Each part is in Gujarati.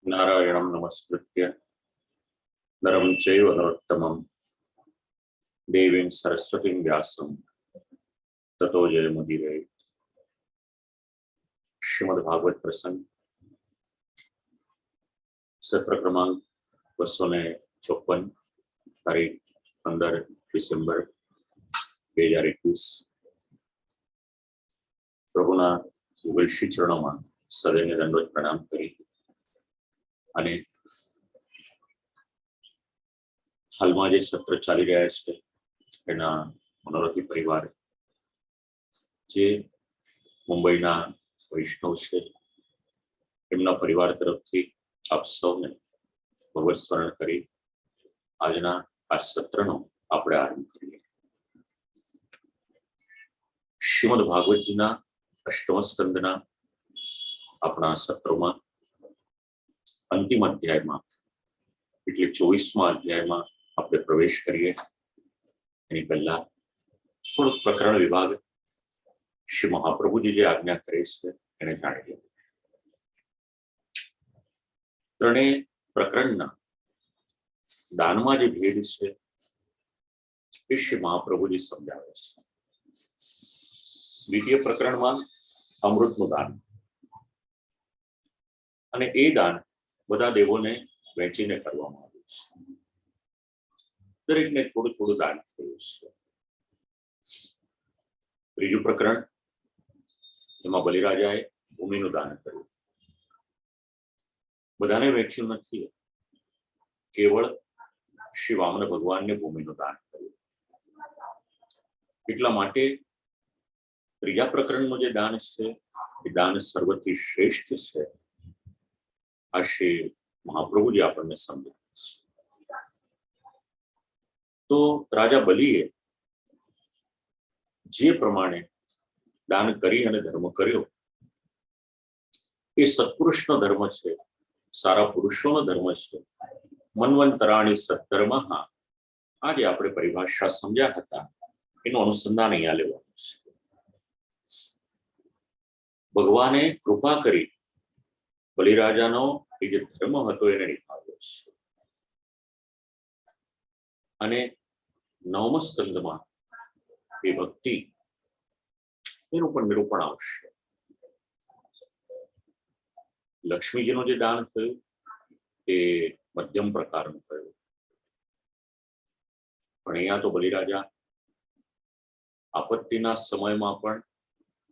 नारायणं नमस्कृत्य नरं चैव नरोत्तमं देवीं सरस्वतीं व्यासं ततो जयमुदीरये। श्रीमद्भागवत प्रसंग सत्र क्रमांक 254 तारीख 15 ડિસેમ્બર 2021 પ્રભુના વિવલશી ચરણોમાં સદૈને દંડવત પ્રણામ કરી અને હાલમાં જે સત્ર ચાલી રહ્યા છે એના મનોરથી પરિવાર જે મુંબઈના વૈષ્ણવ છે એમના પરિવાર તરફથી આપ સૌને ભગવત સ્મરણ કરી આજના આ સત્રનો આપણે આરંભ કરીએ। શ્રીમદ ભાગવતજીના અષ્ટમ સ્કંદના આપણા સત્રોમાં અંતિમ અધ્યાયમાં એટલે 24મા અધ્યાયમાં આપણે પ્રવેશ કરીએ એની પહેલા થોડુંક પ્રકરણ વિભાગ શ્રી મહાપ્રભુજી જે આજ્ઞા કરે છે એને જાણી લઈએ। ત્રણેય પ્રકરણના દાનમાં જે ભેદ છે એ શ્રી મહાપ્રભુજી સમજાવે છે। દ્વિતીય પ્રકરણમાં અમૃતનું દાન અને એ દાન બધા દેવોને વહેંચીને કરવામાં આવ્યું છે, દરેકને થોડું થોડું દાન થયું છે। ત્રીજું પ્રકરણ એમાં બલિરાજાએ ભૂમિનું દાન કર્યું, બધાને વહેંચ્યું નથી, કેવળ શ્રી વામન ભગવાનને ભૂમિનું દાન કર્યું। એટલા માટે ત્રીજા પ્રકરણનું જે દાન છે એ દાન સર્વથી શ્રેષ્ઠ છે, આ શ્રી મહાપ્રભુજી આપણને સમજાવે છે। તો રાજા બલિએ જે પ્રમાણે દાન કરી અને ધર્મ કર્યો એ સત્પુરુષનો ધર્મ છે, સારા પુરુષોનો ધર્મ છે। મન્વંતરાણી સત્ધર્મ, આજે આપણે પરિભાષા સમજ્યા હતા એનું અનુસંધાન અહીંયા લેવાનું છે। ભગવાને કૃપા કરી બલિરાજાનો એ જે ધર્મ હતો એને નિભાવ્યો છે અને 9મા સ્કંદમાં એ ભક્તિ એનું પણ નિરૂપણ આવશે। લક્ષ્મીજીનું જે દાન થયું એ મધ્યમ પ્રકારનું થયું, પણ અહીંયા તો બલિરાજા આપત્તિના સમયમાં પણ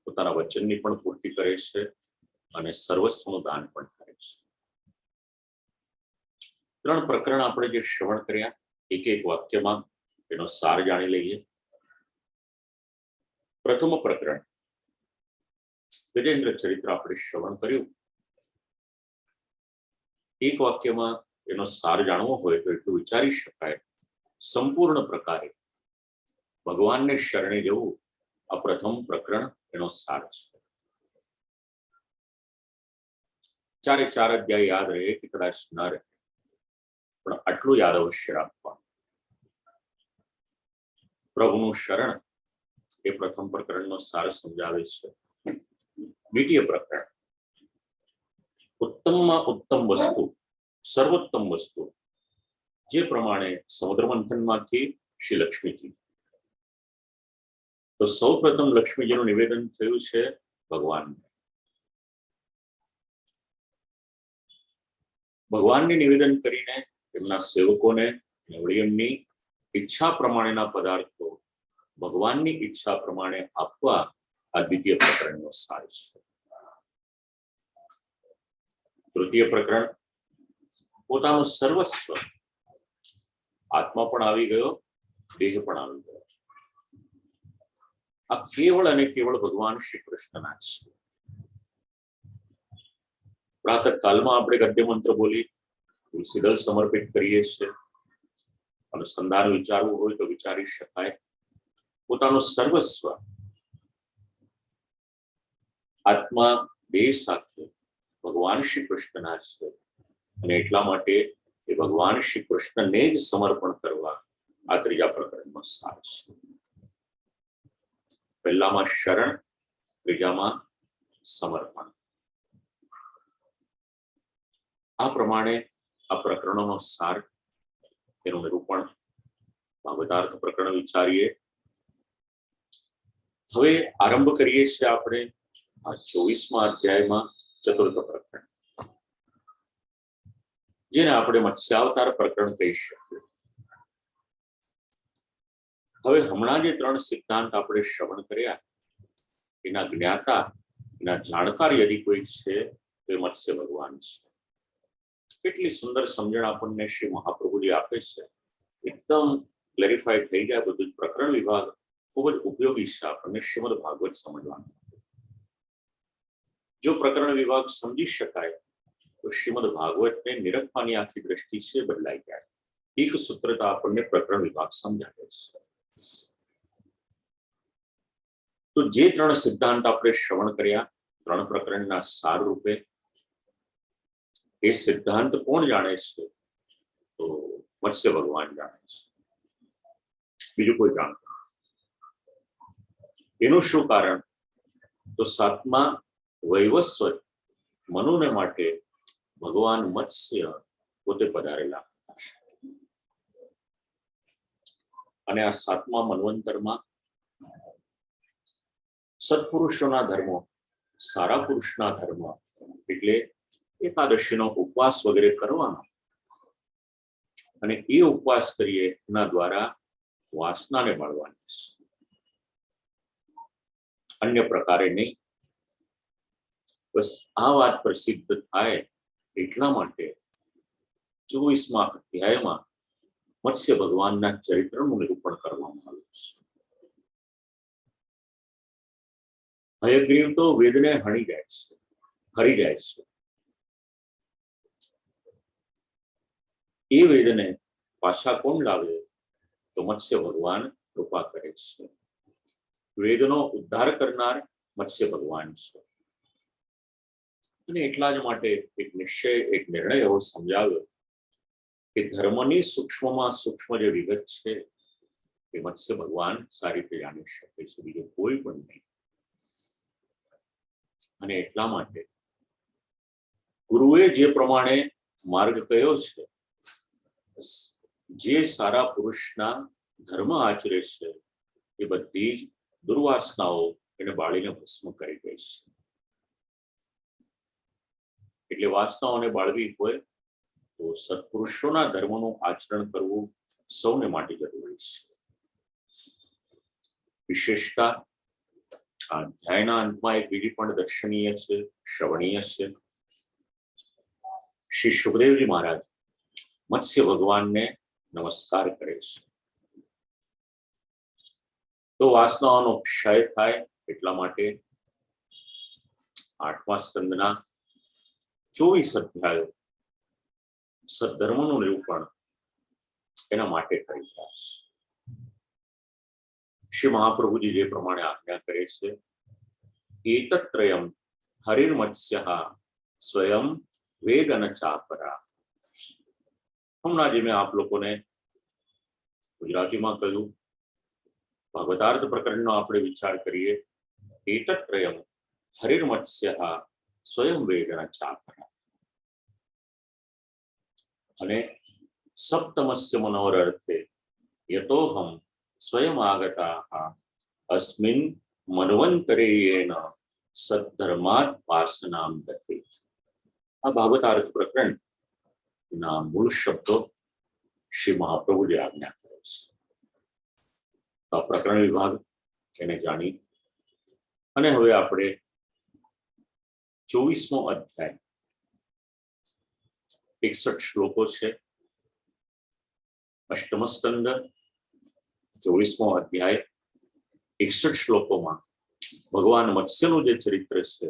પોતાના વચનની પણ પૂર્તિ કરે છે અને સર્વસ્વનું દાન પણ કરે છે। ત્રણ પ્રકરણ આપણે જે શ્રવણ કર્યા એક એક વાક્યમાં એનો સાર જાણી લઈએ। પ્રથમ પ્રકરણ ગજેન્દ્ર ચરિત્ર આપણે શ્રવણ કર્યું, એક વાક્યમાં એનો સાર જાણવો હોય તો એટલું વિચારી શકાય, સંપૂર્ણ પ્રકારે ભગવાનને શરણે જવું આ પ્રથમ પ્રકરણ એનો સાર છે। ચારે ચાર અધ્યાય યાદ રહે કે કદાચ ન રહે, પણ આટલું યાદ અવશ્ય રાખવાનું। પ્રભુનું શરણ એ પ્રથમ પ્રકરણનો સાર સમજાવે છે। દ્વિતીય પ્રકરણ ઉત્તમમાં ઉત્તમ વસ્તુ, સર્વોત્તમ વસ્તુ, જે પ્રમાણે સમુદ્ર મંથનમાંથી શ્રી લક્ષ્મીજી, તો સૌ પ્રથમ લક્ષ્મીજીનું નિવેદન થયું છે ભગવાનને। ભગવાનને નિવેદન કરીને એમના સેવકોને વળી એમની ઈચ્છા પ્રમાણેના પદાર્થો ભગવાનની ઈચ્છા પ્રમાણે આપવા આ દ્વિતીય પ્રકરણનો સાર છે। તૃતીય પ્રકરણ પોતાનું સર્વસ્વ, આત્મા પણ આવી ગયો, દેહ પણ આવી ગયો, આ કેવળ અને કેવળ ભગવાન શ્રી કૃષ્ણના છે। પ્રાતઃકાલમાં આપણે ગદ્ય મંત્ર બોલી તુલસીદળ સમર્પિત કરીએ છીએ, અનુસંધાન વિચારવું હોય તો વિચારી શકાય। પોતાનું સર્વસ્વ આત્મા દેહ સાથે ભગવાન શ્રી કૃષ્ણના છે અને એટલા માટે એ ભગવાન શ્રી કૃષ્ણને જ સમર્પણ કરવા આ ત્રીજા પ્રકરણનો સાર છે। પહેલામાં શરણ, ત્રીજામાં સમર્પણ। આ પ્રમાણે આ પ્રકરણોનો સાર, એનું નિરૂપણ, ભાગવતાર્થ પ્રકરણ વિચારીએ. હવે આરંભ કરીએ છીએ આપણે આ 24મા અધ્યાયમાં ચતુર્થ પ્રકરણ, જેને આપણે મત્સ્યાવતાર પ્રકરણ કહી શકીએ. હવે હમણાં જે 3 સિદ્ધાંત આપણે શ્રવણ કર્યા, એના જ્ઞાતા, એના જાણકાર યદિ કોઈ છે તો એ મત્સ્ય ભગવાન છે. કેટલી સુંદર સમજણ આપણને શ્રી મહાપ્રભુજી આપે છે. એકદમ ક્લેરિફાઈ થઈ જાય બધું. પ્રકરણ વિભાગ ખૂબ જ ઉપયોગી છે આપણને શ્રીમદ ભાગવત સમજવાનું. જો પ્રકરણ વિભાગ સમજી શકાય તો શ્રીમદ ભાગવતને નિરખવાની આખી દ્રષ્ટિ છે બદલાઈ જાય. એક સૂત્રતા આપણને પ્રકરણ વિભાગ સમજાવે છે. તો જે 3 સિદ્ધાંત આપણે શ્રવણ કર્યા 3 પ્રકરણના સાર રૂપે, એ સિદ્ધાંત કોણ જાણે છે? તો મત્સ્ય ભગવાન જાણે છે, બીજું કોઈ જાણતું. એનું શું કારણ? તો 7મા વૈવસ્વત મનુને માટે ભગવાન મત્સ્ય પોતે પધારેલા. અને આ 7મા મન્વંતરમાં સત્પુરુષોના ધર્મો, સારા પુરુષના ધર્મ એટલે એકાદશીનો ઉપવાસ વગેરે કરવાનો, અને એ ઉપવાસ કરીએ એના દ્વારા વાસનાને મળવાની છે, અન્ય પ્રકારે નહીં. બસ આ વાત પ્રસિદ્ધ થાય એટલા માટે 24મા અધ્યાયમાં મત્સ્ય ભગવાનના ચરિત્રનું નિરૂપણ કરવામાં આવ્યું છે. હયગ્રીવ તો વેદને હણી જાય છે, હરી જાય છે. એ વેદને પાછા કોણ લાવે? તો મત્સ્ય ભગવાન કૃપા કરે છે. વેદનો ઉદ્ધાર કરનાર મત્સ્ય ભગવાન છે. અને એટલા જ માટે એક નિશ્ચય, એક નિર્ણય એવો સમજાવ્યો કે ધર્મની સૂક્ષ્મમાં સૂક્ષ્મ જે વિગત છે એ મત્સ્ય ભગવાન સારી રીતે જાણી શકે છે, બીજો કોઈ પણ નહીં. અને એટલા માટે ગુરુએ જે પ્રમાણે માર્ગ કયો છે, જે સારા પુરુષના ધર્મ આચરે છે એ બધી જ દુર્વાસનાઓ એને બાળીને ભસ્મ કરી દે છે. એટલે વાસનાઓને બાળવી હોય તો સત્પુરુષોના ધર્મનું આચરણ કરવું સૌને માટે જરૂરી છે. વિશેષતા આ અધ્યાયના અંતમાં એક બીજી પણ દર્શનીય છે, શ્રવણીય છે. શ્રી સુખદેવજી મહારાજ મત્સ્ય ભગવાનને નમસ્કાર કરે છે. તો વાસનાઓનો ક્ષય થાય એટલા માટે 8મા સ્કંદના 24 અધ્યાયો સદ્ધર્મનું નિરૂપણ એના માટે કરી રહ્યા છે. શ્રી મહાપ્રભુજી જે પ્રમાણે આજ્ઞા કરે છે, એતત્રયમ હરિર્મત્સ્યઃ સ્વયં વેદન ચાપરા. હમણાં જે મેં આપ લોકોને ગુજરાતીમાં કહ્યું, ભાગવતાર્થ પ્રકરણનો આપણે વિચાર કરીએ. એતત્રયમ હરિર્મત્સ્યઃ સ્વયં વેદન ચાપરા. અને સપ્તમસ્ય મનોરર્થે યતોહમ સ્વયં આગતા અસ્મિન મન્વંતરેયેન સદ્ધર્માત વાસનામ દત્તે. આ ભાગવતાર્થ પ્રકરણના મૂળ શબ્દો શ્રી મહાપ્રભુજી આજ્ઞા કરે છે. આ પ્રકરણ વિભાગ એને જાણી અને હવે આપણે 24મો અધ્યાય 61 શ્લોકો છે. અષ્ટમ સ્કંદ 24મો અધ્યાય 61 શ્લોકોમાં ભગવાન મત્સ્યનું જે ચરિત્ર છે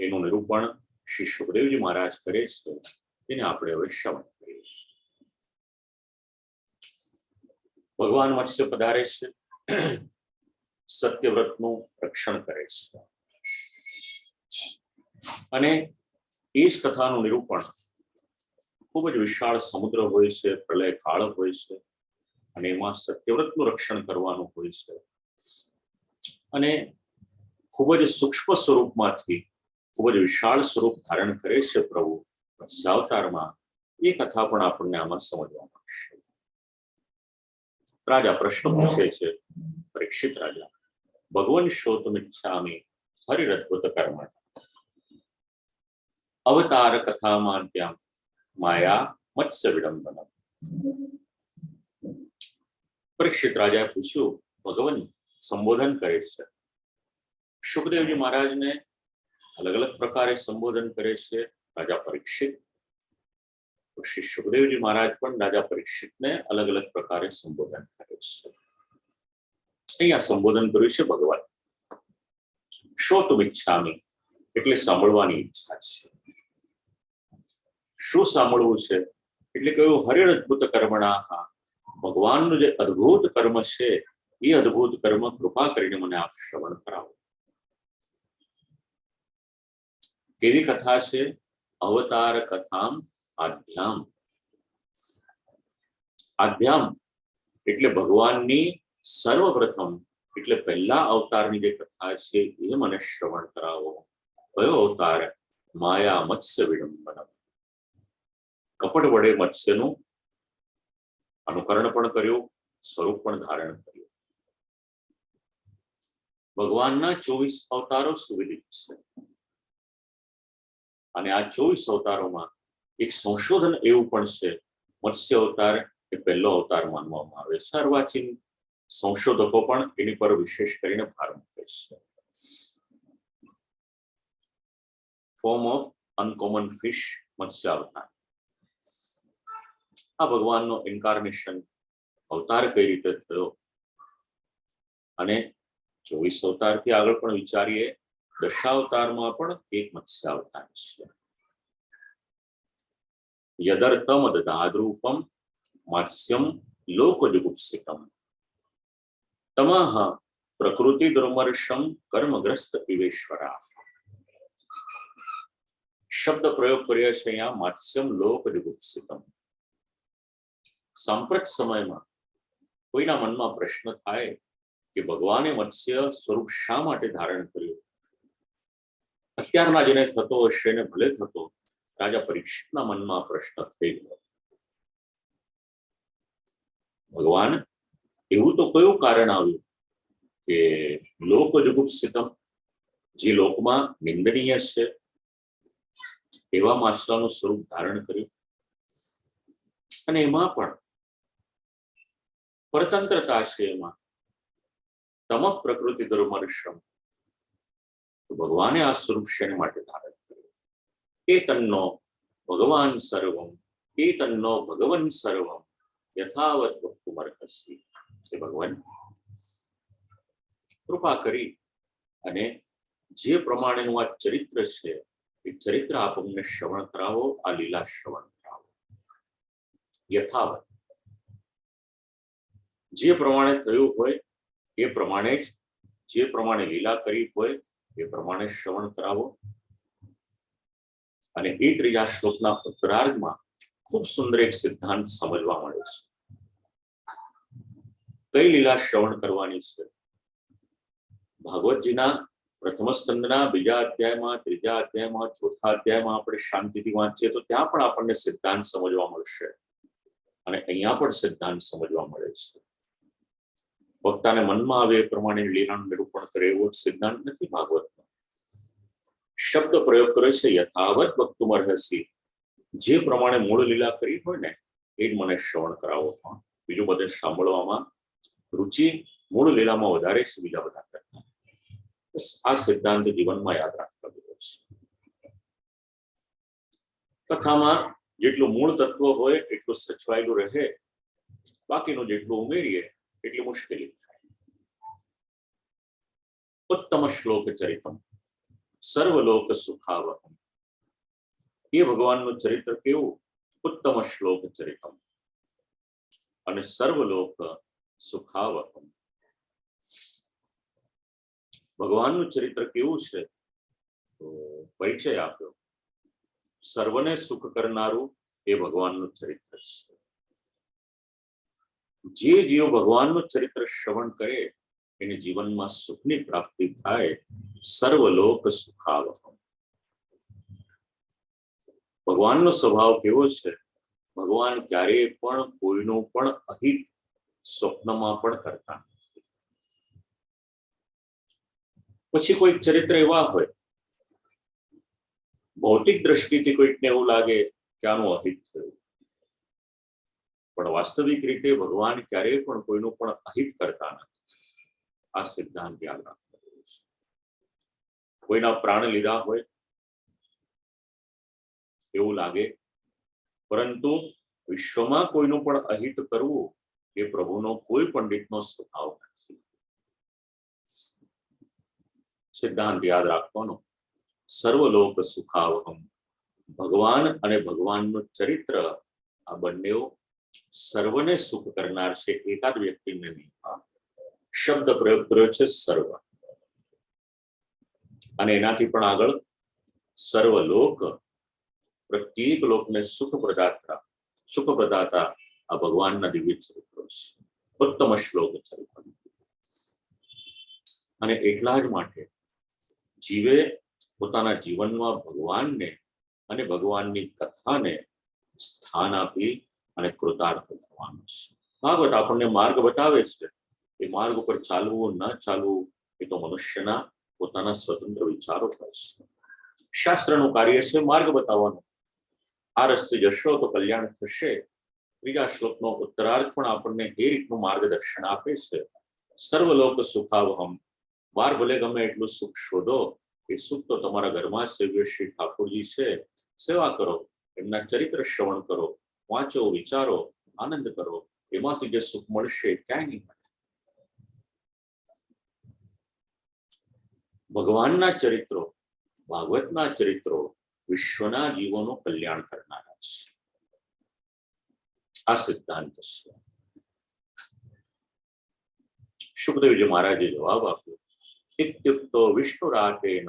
એનું નિરૂપણ શ્રી સુખદેવજી મહારાજ કરે છે. તેને આપણે હવે શ્રવણ કરીએ. ભગવાન મત્સ્ય પધારે છે, સત્યવ્રતનું રક્ષણ કરે છે, અને એ જ કથાનું નિરૂપણ ખૂબ જ વિશાળ સમુદ્ર હોય છે, પ્રલય કાળ હોય છે, અને એમાં સત્યવ્રતનું રક્ષણ કરવાનું હોય છે. અને ખૂબ જ સૂક્ષ્મ સ્વરૂપમાંથી ખૂબ જ વિશાળ સ્વરૂપ ધારણ કરે છે પ્રભુ, મત્સ્યાવતારમાં એ કથા પણ આપણને આમાં સમજવા મળશે. રાજા પ્રશ્ન પૂછે છે, પરીક્ષિત રાજા, ભગવન શ્રોતુમિચ્છામિ હરિરદ્ભુત કર્મ અવતાર કથામાદ્યામ માયા મત્સ્ય વિડંબનમ. પરીક્ષિત રાજાએ પૂછ્યું, ભગવાન સંબોધન કરે છે. સુખદેવજી મહારાજને અલગ અલગ પ્રકારે સંબોધન કરે છે રાજા પરીક્ષિત. શ્રી સુખદેવજી મહારાજ પણ રાજા પરીક્ષિતને અલગ અલગ પ્રકારે સંબોધન કરે છે. અહીંયા સંબોધન કર્યું છે ભગવાન. શ્રોતુમિચ્છામિ એટલે સાંભળવાની ઈચ્છા છે. શું સાંભળવું છે? એટલે કહ્યું, હરિરદ્ભુત કર્મણાઃ, ભગવાનનું જે અદ્ભુત કર્મ છે એ અદ્ભુત કર્મ કૃપા કરીને મને આપ શ્રવણ કરાવો. કેવી કથા છે? અવતાર કથામ આધ્યામ. આધ્યામ એટલે ભગવાનની સર્વપ્રથમ એટલે પહેલા અવતારની જે કથા છે એ મને શ્રવણ કરાવો. કયો અવતાર? માયા મત્સ્ય વિડંબનમ. કપટ વડે મત્સ્યનું અનુકરણ પણ કર્યું, સ્વરૂપ પણ ધારણ કર્યું. ભગવાનના 24 અવતારો સુવિદિત છે અને આ 24 અવતારોમાં એક સંશોધન એવું પણ છે, મત્સ્ય અવતાર એ પહેલો અવતાર માનવામાં આવે છે. અર્વાચીન સંશોધકો પણ એની પર વિશેષ કરીને ભાર મૂકે છે. ફોર્મ ઓફ અનકોમન ફિશ મત્સ્ય અવતાર. આ ભગવાનનો ઇન્કાર્નેશન અવતાર કઈ રીતે થયો અને 24 અવતારથી આગળ પણ વિચારીએ, દશાવતારમાં પણ એક મત્સ્ય અવતાર છે. યદર્તમ દદાદ્રૂપમ મત્સ્યમ લોકજુગુપ્સિતમ તમઃ પ્રકૃતિ દુર્મર્ષમ કર્મગ્રસ્ત ઇવેશ્વરા. શબ્દ પ્રયોગ કર્યો છે અહીંયા, મત્સ્યમ લોકજુગુપ્સિતમ. સાંપ્રત સમયમાં કોઈના મનમાં પ્રશ્ન થાય કે ભગવાને મત્સ્ય સ્વરૂપ શા માટે ધારણ કર્યું? અત્યારમાં જેને થતો હશે ને ભલે થતો, રાજા પરીક્ષિતના મનમાં પ્રશ્ન થઈ ગયો. ભગવાન એવું તો કયું કારણ આવ્યું કે લોકજુગુપ્સિતમ, જે લોકમાં નિંદનીય છે એવા માછલાનું સ્વરૂપ ધારણ કર્યું અને એમાં પણ પરતંત્રતા છે. એમાં તમ પ્રકૃતિ દુર્મર્ષમ, ભગવાને આ સ્વરૂપ શેને માટે ધારણ કર્યું? એ તન્નો ભગવાન સર્વમ, એ તન્નો ભગવન સર્વમ યથાવત વક્તુમર્હસી. એ ભગવાન કૃપા કરી અને જે પ્રમાણેનું આ ચરિત્ર છે એ ચરિત્ર આપ અમને શ્રવણ કરાવો, આ લીલા શ્રવણ કરાવો. યથાવત, જે પ્રમાણે થયું હોય એ પ્રમાણે જ, જે પ્રમાણે લીલા કરી હોય એ પ્રમાણે શ્રવણ કરાવો. અને એ ત્રીજા શ્લોકના ઉત્તરાર્ધમાં ખૂબ સુંદર એક સિદ્ધાંત સમજવા મળે છે. કઈ લીલા શ્રવણ કરવાની છે? ભાગવતજીના પ્રથમ સ્કંદના બીજા અધ્યાયમાં, ત્રીજા અધ્યાયમાં, ચોથા અધ્યાયમાં આપણે શાંતિથી વાંચીએ તો ત્યાં પણ આપણને સિદ્ધાંત સમજવા મળશે અને અહીંયા પણ સિદ્ધાંત સમજવા મળે છે. વક્તાને મનમાં આવે એ પ્રમાણે લીલાનું નિરૂપણ કરે એવો સિદ્ધાંત નથી ભાગવતનો. શબ્દ પ્રયોગ કરે છે યથાવત વક્તુમર્હસી, જે પ્રમાણે મૂળ લીલા કરી હોય ને એ જ મને શ્રવણ કરાવો. બીજું બધે સાંભળવામાં રુચિ મૂળ લીલામાં વધારે છે બીજા બધા કરતા. આ સિદ્ધાંત જીવનમાં યાદ રાખવા જેવો છે. કથામાં જેટલું મૂળ તત્વ હોય એટલું સચવાયેલું રહે, બાકીનું જેટલું ઉમેરીએ એટલી મુશ્કેલી થાય. ઉત્તમ શ્લોક ચરિતમ સર્વલોક સુખાવહમ. એ ભગવાનનું ચરિત્ર કેવું? ઉત્તમ શ્લોક ચરિતમ અને સર્વલોક સુખાવહમ. ભગવાનનું ચરિત્ર કેવું છે? તો પરિચય આપ્યો. સર્વને સુખ કરનારું એ ભગવાનનું ચરિત્ર છે. જે જીવ ભગવાનનું ચરિત્ર શ્રવણ કરે એને જીવનમાં સુખની પ્રાપ્તિ થાય. સર્વલોક સુખાવહમ. ભગવાનનો સ્વભાવ કેવો છે? ભગવાન ક્યારેય પણ કોઈનું પણ અહિત સ્વપ્નમાં પણ કરતા નથી. પછી કોઈક ચરિત્ર એવા હોય, ભૌતિક દ્રષ્ટિથી કોઈકને એવું લાગે કે આનું અહિત થયું, પણ વાસ્તવિક રીતે ભગવાન ક્યારેય પણ કોઈનું પણ અહિત કરતા નથી. આ સિદ્ધાંત યાદ રાખવો છે. કોઈના પ્રાણ લીધા હોય એવું લાગે, પરંતુ વિશ્વમાં કોઈનું પણ અહિત કરવું એ પ્રભુનો કોઈ પંડિતનો સ્વભાવ નથી. સિદ્ધાંત યાદ રાખવાનો, સર્વલોક સુખાવહમ. ભગવાન અને ભગવાનનું ચરિત્ર આ બંને સર્વને સુખ કરનાર છે. એકાદ વ્યક્તિને નહીં. શબ્દ પ્રયોગ કર્યો છે સર્વ, અને એનાથી પણ આગળ સર્વલોક, પ્રત્યેક લોકને સુખ પ્રદાતા આ ભગવાનના દિવ્ય ચરિત્રો છે. ઉત્તમ શ્લોક ચરિત્ર. અને એટલા જ માટે જીવે પોતાના જીવનમાં ભગવાનને અને ભગવાનની કથાને સ્થાન આપી અને કૃતાર્થ થવાનું છે. ભાગવત આપણને માર્ગ બતાવે છે. એ માર્ગ ઉપર ચાલવું ન ચાલવું એ તો મનુષ્યના પોતાના સ્વતંત્ર વિચારો પર છે. શાસ્ત્રનું કાર્ય છે માર્ગ બતાવવાનું. આ રસ્તે જશો તો કલ્યાણ થશે. ત્રીજા શ્લોકનો ઉત્તરાર્થ પણ આપણને એ રીતનું માર્ગદર્શન આપે છે. સર્વલોક સુખાવહમ. વાર ભલે ગમે એટલું સુખ શોધો, એ સુખ તો તમારા ઘરમાં સેવ્ય શ્રી ઠાકોરજી છે. સેવા કરો, એમના ચરિત્ર શ્રવણ કરો, વાંચો, વિચારો, આનંદ કરો. એમાંથી જે સુખ મળશે ક્યાંય નહીં મળે. ભગવાનના ચરિત્રો, ભાગવતના ચરિત્રો વિશ્વના જીવોનું કલ્યાણ કરનારા છે. આ સિદ્ધાંત છે. સુખદેવજી મહારાજે જવાબ આપ્યો, ઇત્યુક્તો વિષ્ણુરાતેન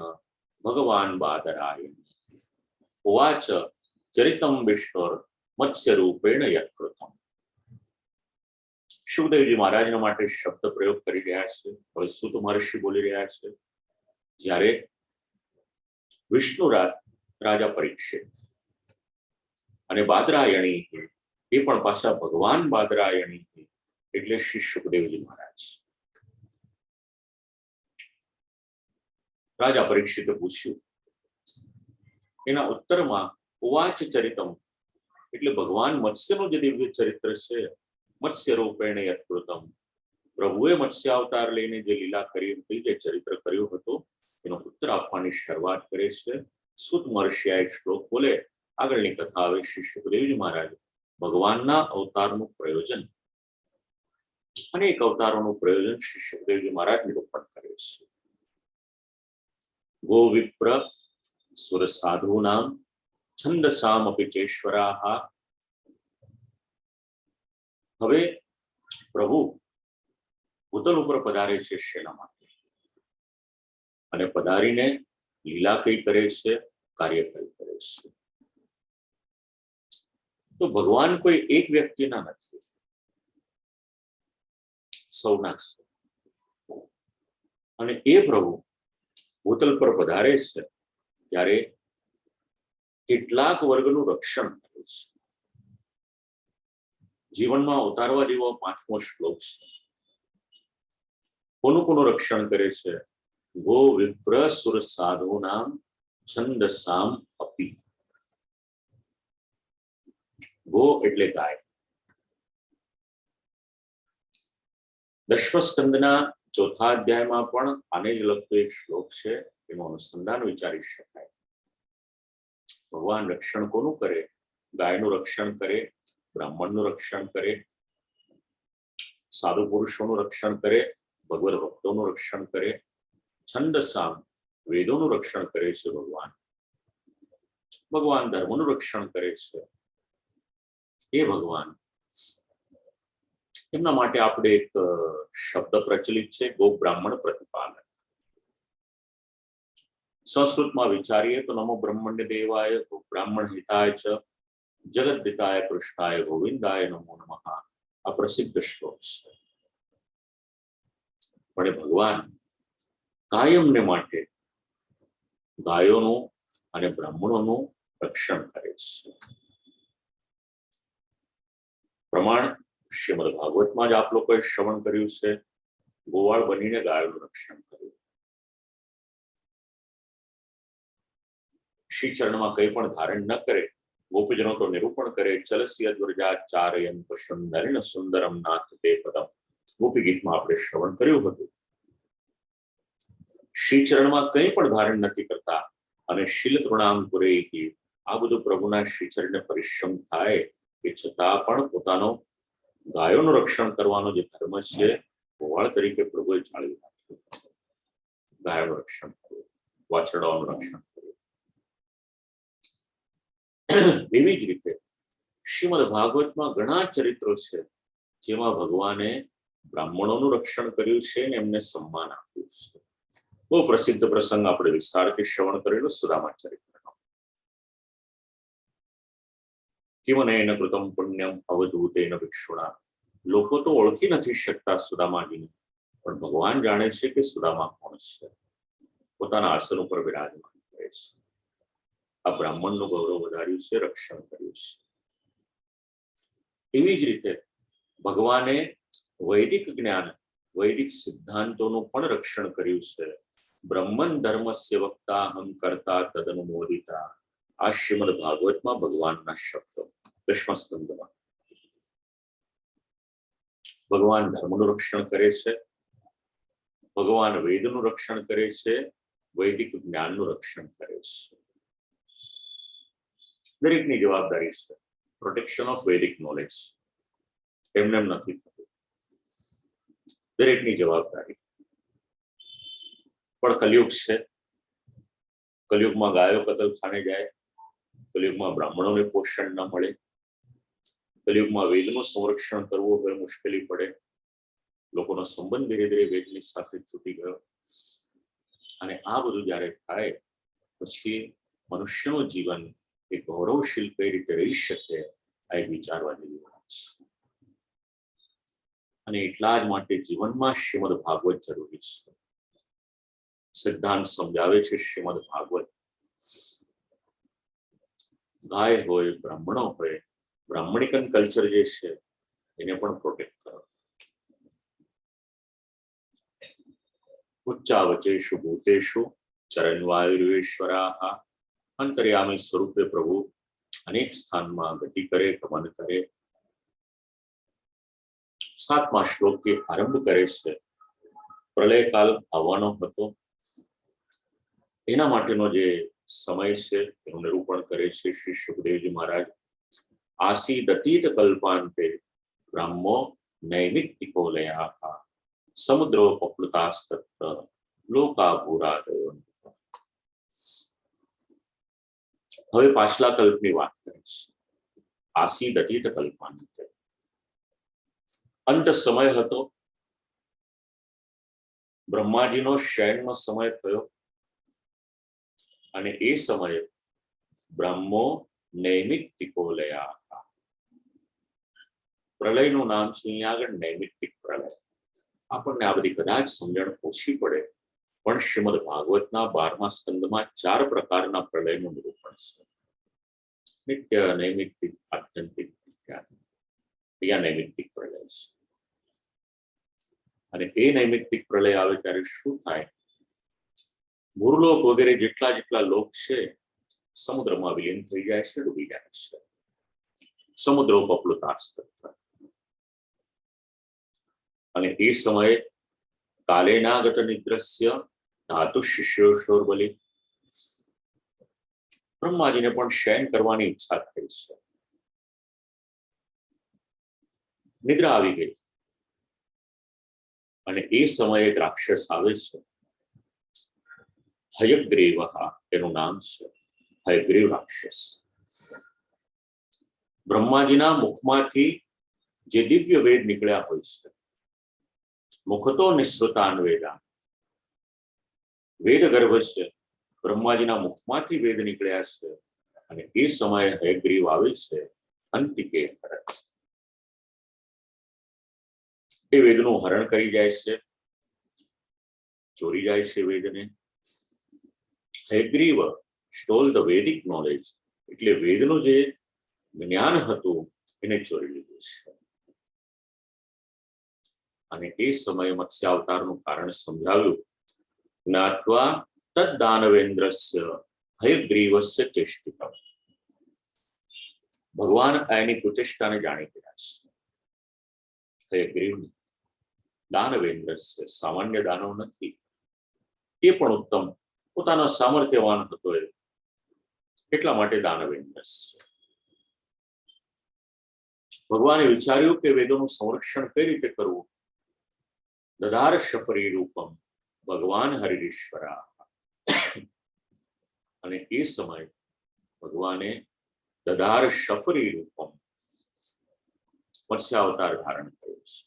ભગવાન બાદરાયણ ઉવાચ ચરિતમ વિષ્ણુર મત્સ્ય રૂપેણ યત્કૃતમ. સુખદેવજી મહારાજના માટે શબ્દ પ્રયોગ કરી રહ્યા છે. હવે સૂત મહર્ષિ બોલી રહ્યા છે, જ્યારે વિષ્ણુ રાજા પરીક્ષિત અને બાદરાયણી, એ પણ પાછા ભગવાન બાદરાયણી, એટલે શ્રી સુખદેવજી મહારાજ. રાજા પરીક્ષિતે પૂછ્યું, એના ઉત્તરમાં ઉવાચ ચરિતમ એટલે ભગવાન મત્સ્યનું જે દિવ્ય ચરિત્ર છે, મત્સ્ય રૂપેણ યત્કૃતમ, પ્રભુએ મત્સ્ય અવતાર લઈને જે લીલા કરી હતી, જે ચરિત્ર કર્યું હતું, એનો ઉત્તર આપવાની શરૂઆત કરે છે. સૂત મહર્ષિ એક શ્લોક બોલે, આગળની કથા આવે શ્રી સુખદેવજી મહારાજ ભગવાનના અવતારનું પ્રયોજન, અનેક અવતારોનું પ્રયોજન શ્રી સુખદેવજી મહારાજ નિરૂપણ કરે છે. ગો વિપ્ર સુર સાધુનામ છંદસામ અપિ ચેશ્વરાહ. હવે પ્રભુ ભૂતલ ઉપર પધારે છે શેના માટે? અને પધારીને લીલા કઈ કરે છે, કાર્ય કઈ કરે છે? તો ભગવાન કોઈ એક વ્યક્તિના નથી, સૌના છે. અને એ પ્રભુ ભૂતલ પર પધારે છે ત્યારે કેટલાક વર્ગનું રક્ષણ કરે છે. જીવનમાં ઉતારવા જેવો 5મો શ્લોક છે. કોનું કોનું રક્ષણ કરે છે? ગો વિપ્ર સુર સાધુનામ છંદસામ અપી. ગો એટલે ગાય. 10મ સ્કંદના 4થા અધ્યાયમાં પણ આને જ લગતો એક શ્લોક છે. એનું અનુસંધાન વિચારી શકાય. ભગવાન રક્ષણ કોનું કરે? ગાયનું રક્ષણ કરે, બ્રાહ્મણનું રક્ષણ કરે, સાધુ પુરુષોનું રક્ષણ કરે, ભગવદ ભક્તોનું રક્ષણ કરે, છંદસામ વેદોનું રક્ષણ કરે છે. ભગવાન ધર્મનું રક્ષણ કરે છે. એ ભગવાન, એમના માટે આપણે એક શબ્દ પ્રચલિત છે, ગો બ્રાહ્મણ પ્રતિપાલક. સંસ્કૃતમાં વિચારીએ તો નમો બ્રહ્મણ્ય દેવાય ગો બ્રાહ્મણ હિતાય ચ જગદ્દિતાય કૃષ્ણાય ગોવિંદાય નમો નમઃ. આ પ્રસિદ્ધ શ્લોક છે. પણ એ ભગવાન કાયમને માટે ગાયોનું અને બ્રાહ્મણોનું રક્ષણ કરે છે. પ્રમાણ શ્રીમદ ભાગવતમાં જ આપ લોકોએ શ્રવણ કર્યું છે. ગોવાળ બનીને ગાયોનું રક્ષણ કર્યું. શ્રી ચરણમાં કંઈ પણ ધારણ ન કરે, ગોપીજનો તો નિરૂપણ કરે. ચલસ્ય દ્વર્જા ચારયન પશ્યન નરેણ સુંદરમ નાથ તે પદમ. ગોપી ગીતમાં આપણે શ્રવણ કર્યું હતું. શ્રી ચરણમાં કંઈ પણ ધારણ નથી કરતા અને શીલ તૃણામ પુરેહી, આ બધું પ્રભુના શ્રીચરણને પરિશ્રમ થાય એ છતાં પણ પોતાનો ગાયોનું રક્ષણ કરવાનો જે ધર્મ છે, ગોવાળ તરીકે પ્રભુએ જાળવી રાખ્યો. ગાયોનું રક્ષણ કર્યું, વાછરડાઓનું રક્ષણ કર્યું. એવી જ રીતે શ્રીમદ ભાગવતમાં ઘણા ચરિત્રો છે જેમાં ભગવાને બ્રાહ્મણોનું રક્ષણ કર્યું છે અને એમને સન્માન આપ્યું છે. બહુ પ્રસિદ્ધ પ્રસંગ આપણે વિસ્તારથી શ્રવણ કરેલો સુદામા ચરિત્રનો. કિમનેન કૃતમ પુણ્યમ અવધૂતેન ભિક્ષુણા. લોકો તો ઓળખી નથી શકતા સુદામાજીને, પણ ભગવાન જાણે છે કે સુદામા કોણ છે. પોતાના આસન ઉપર વિરાજમાન કરે છે. આ બ્રાહ્મણનું ગૌરવ વધાર્યું છે, રક્ષણ કર્યું છે. એવી જ રીતે ભગવાને વૈદિક જ્ઞાન, વૈદિક સિદ્ધાંતોનું પણ રક્ષણ કર્યું છે. બ્રહ્મન ધર્મસ્ય વક્તા હમ કરતા તદનુમોદિતા. આ શ્રીમદ ભાગવતમાં ભગવાનના શબ્દો. દશમા સ્કંદમાં ભગવાન ધર્મનું રક્ષણ કરે છે, ભગવાન વેદનું રક્ષણ કરે છે, વૈદિક જ્ઞાનનું રક્ષણ કરે છે. દરેકની જવાબદારી છે પ્રોટેક્શન ઓફ વૈદિક નોલેજ. એમને એમ નથી થતું, દરેકની જવાબદારી. પણ કલયુગ છે, કલયુગમાં ગાયો કતલખાને જાય, કલયુગમાં બ્રાહ્મણોને પોષણ ન મળે, કલયુગમાં વેદનું સંરક્ષણ કરવું હવે મુશ્કેલી પડે. લોકોનો સંબંધ ધીરે ધીરે વેદની સાથે છૂટી ગયો. અને આ બધું જયારે થાય પછી મનુષ્યનું જીવન એ ગૌરવશીલ કઈ રીતે રહી શકે, આ એક વિચારવા જેવી વાત છે. અને એટલા જ માટે જીવનમાં શ્રીમદ ભાગવત જરૂરી છે. સિદ્ધાંત સમજાવે છે શ્રીમદ ભાગવત. ગાય હોય, બ્રાહ્મણો હોય, બ્રાહ્મણિકન કલ્ચર જે છે એને પણ પ્રોટેક્ટ કરો. ઉચ્ચાવચેષુ ભૂતેષુ ચરણવાયુર્વેશ્વરા. અંતર્યામી સ્વરૂપે પ્રભુ અનેક સ્થાનમાં ગતિ કરે, ગમન કરે. 7મા શ્લોકથી આરંભ કરે છે. પ્રલયકાલ આવવાનો હતો, એના માટેનો જે સમય છે એનું નિરૂપણ કરે છે શ્રી સુખદેવજી મહારાજ. આસીદતીત કલ્પાંતે બ્રહ્મો નૈમિત્તિકો લયા સમુદ્રો પપ્લુતાસ્તત્ર લોકાભૂરાદયો. હવે પાછલા કલ્પની વાત કરે છે. આસીદતીત કલ્પાંતે અંત સમય હતો, બ્રહ્માજીનો શયનનો સમય થયો અને એ સમયે બ્રહ્મો નૈમિત્તિકો લયા. પ્રલયનું નામ છે અહીંયા આગળ નૈમિત્તિક પ્રલય. આપણને આ બધી કદાચ સમજણ ઓછી પડે, પણ શ્રીમદ ભાગવતના 12મા સ્કંદમાં 4 પ્રકારના પ્રલયનું નિરૂપણ છે. નિત્ય, નૈમિત્તિક, આત્યંતિક, અહીંયા નૈમિત્તિક પ્રલય છે. અને એ નૈમિત્તિક પ્રલય આવે ત્યારે શું થાય? ભૂરલોક વગેરે જેટલા લોક છે સમુદ્રમાં વિલીન થઈ જાય છે, ડૂબી જાય છે. સમુદ્રો પપ્લુતાસ્તત્ર. અને એ સમયે કાલેનાગત નિદ્રસ્ય ધાતુ શિષ્યોશોર બલિ. બ્રહ્માજીને પણ શયન કરવાની ઈચ્છા થઈ છે, નિદ્રા આવી ગઈ. અને એ સમયે એક રાક્ષસ આવે છે, હયગ્રીવ, એનું નામ છે હયગ્રીવ રાક્ષસ. બ્રહ્માજીના મુખમાંથી જે દિવ્ય વેદ નીકળ્યા હોય છે, મુખતો નિસ્સૃતાન વેદા, વેદ ગર્ભ છે, બ્રહ્માજીના મુખમાંથી વેદ નીકળ્યા છે. અને એ સમયે હયગ્રીવ આવે છે, અંતિકે હરણ. એ વેદનું હરણ કરી જાય છે, ચોરી જાય છે વેદને. Hayagriva stole the Vedic knowledge એટલે વેદનું જે જ્ઞાન હતું એને ચોરી લીધું છે. અને એ સમયે મત્સ્યાવતારનું કારણ સમજાવ્યું. જ્ઞાત્વા તદ્દાનવેન્દ્રસ્ય હયગ્રીવસ્ય ચેષ્ટિતમ. ભગવાન એની કુચેષ્ટાને જાણી ગયા છે. હયગ્રીવ દાનવેન્દ્રસ્ય સામાન્ય દાનવ નથી, એ પણ ઉત્તમ પોતાનો સામર્થ્યવાન હતો એટલા માટે દાનવેન્દ્રસ્ય. ભગવાને વિચાર્યું કે વેદોનું સંરક્ષણ કઈ રીતે કરવું. દધાર શફરી રૂપમ ભગવાન હરિશ્વરા. અને એ સમય ભગવાને દધાર શફરી રૂપમ મત્સ્યાવતાર ધારણ કર્યો છે.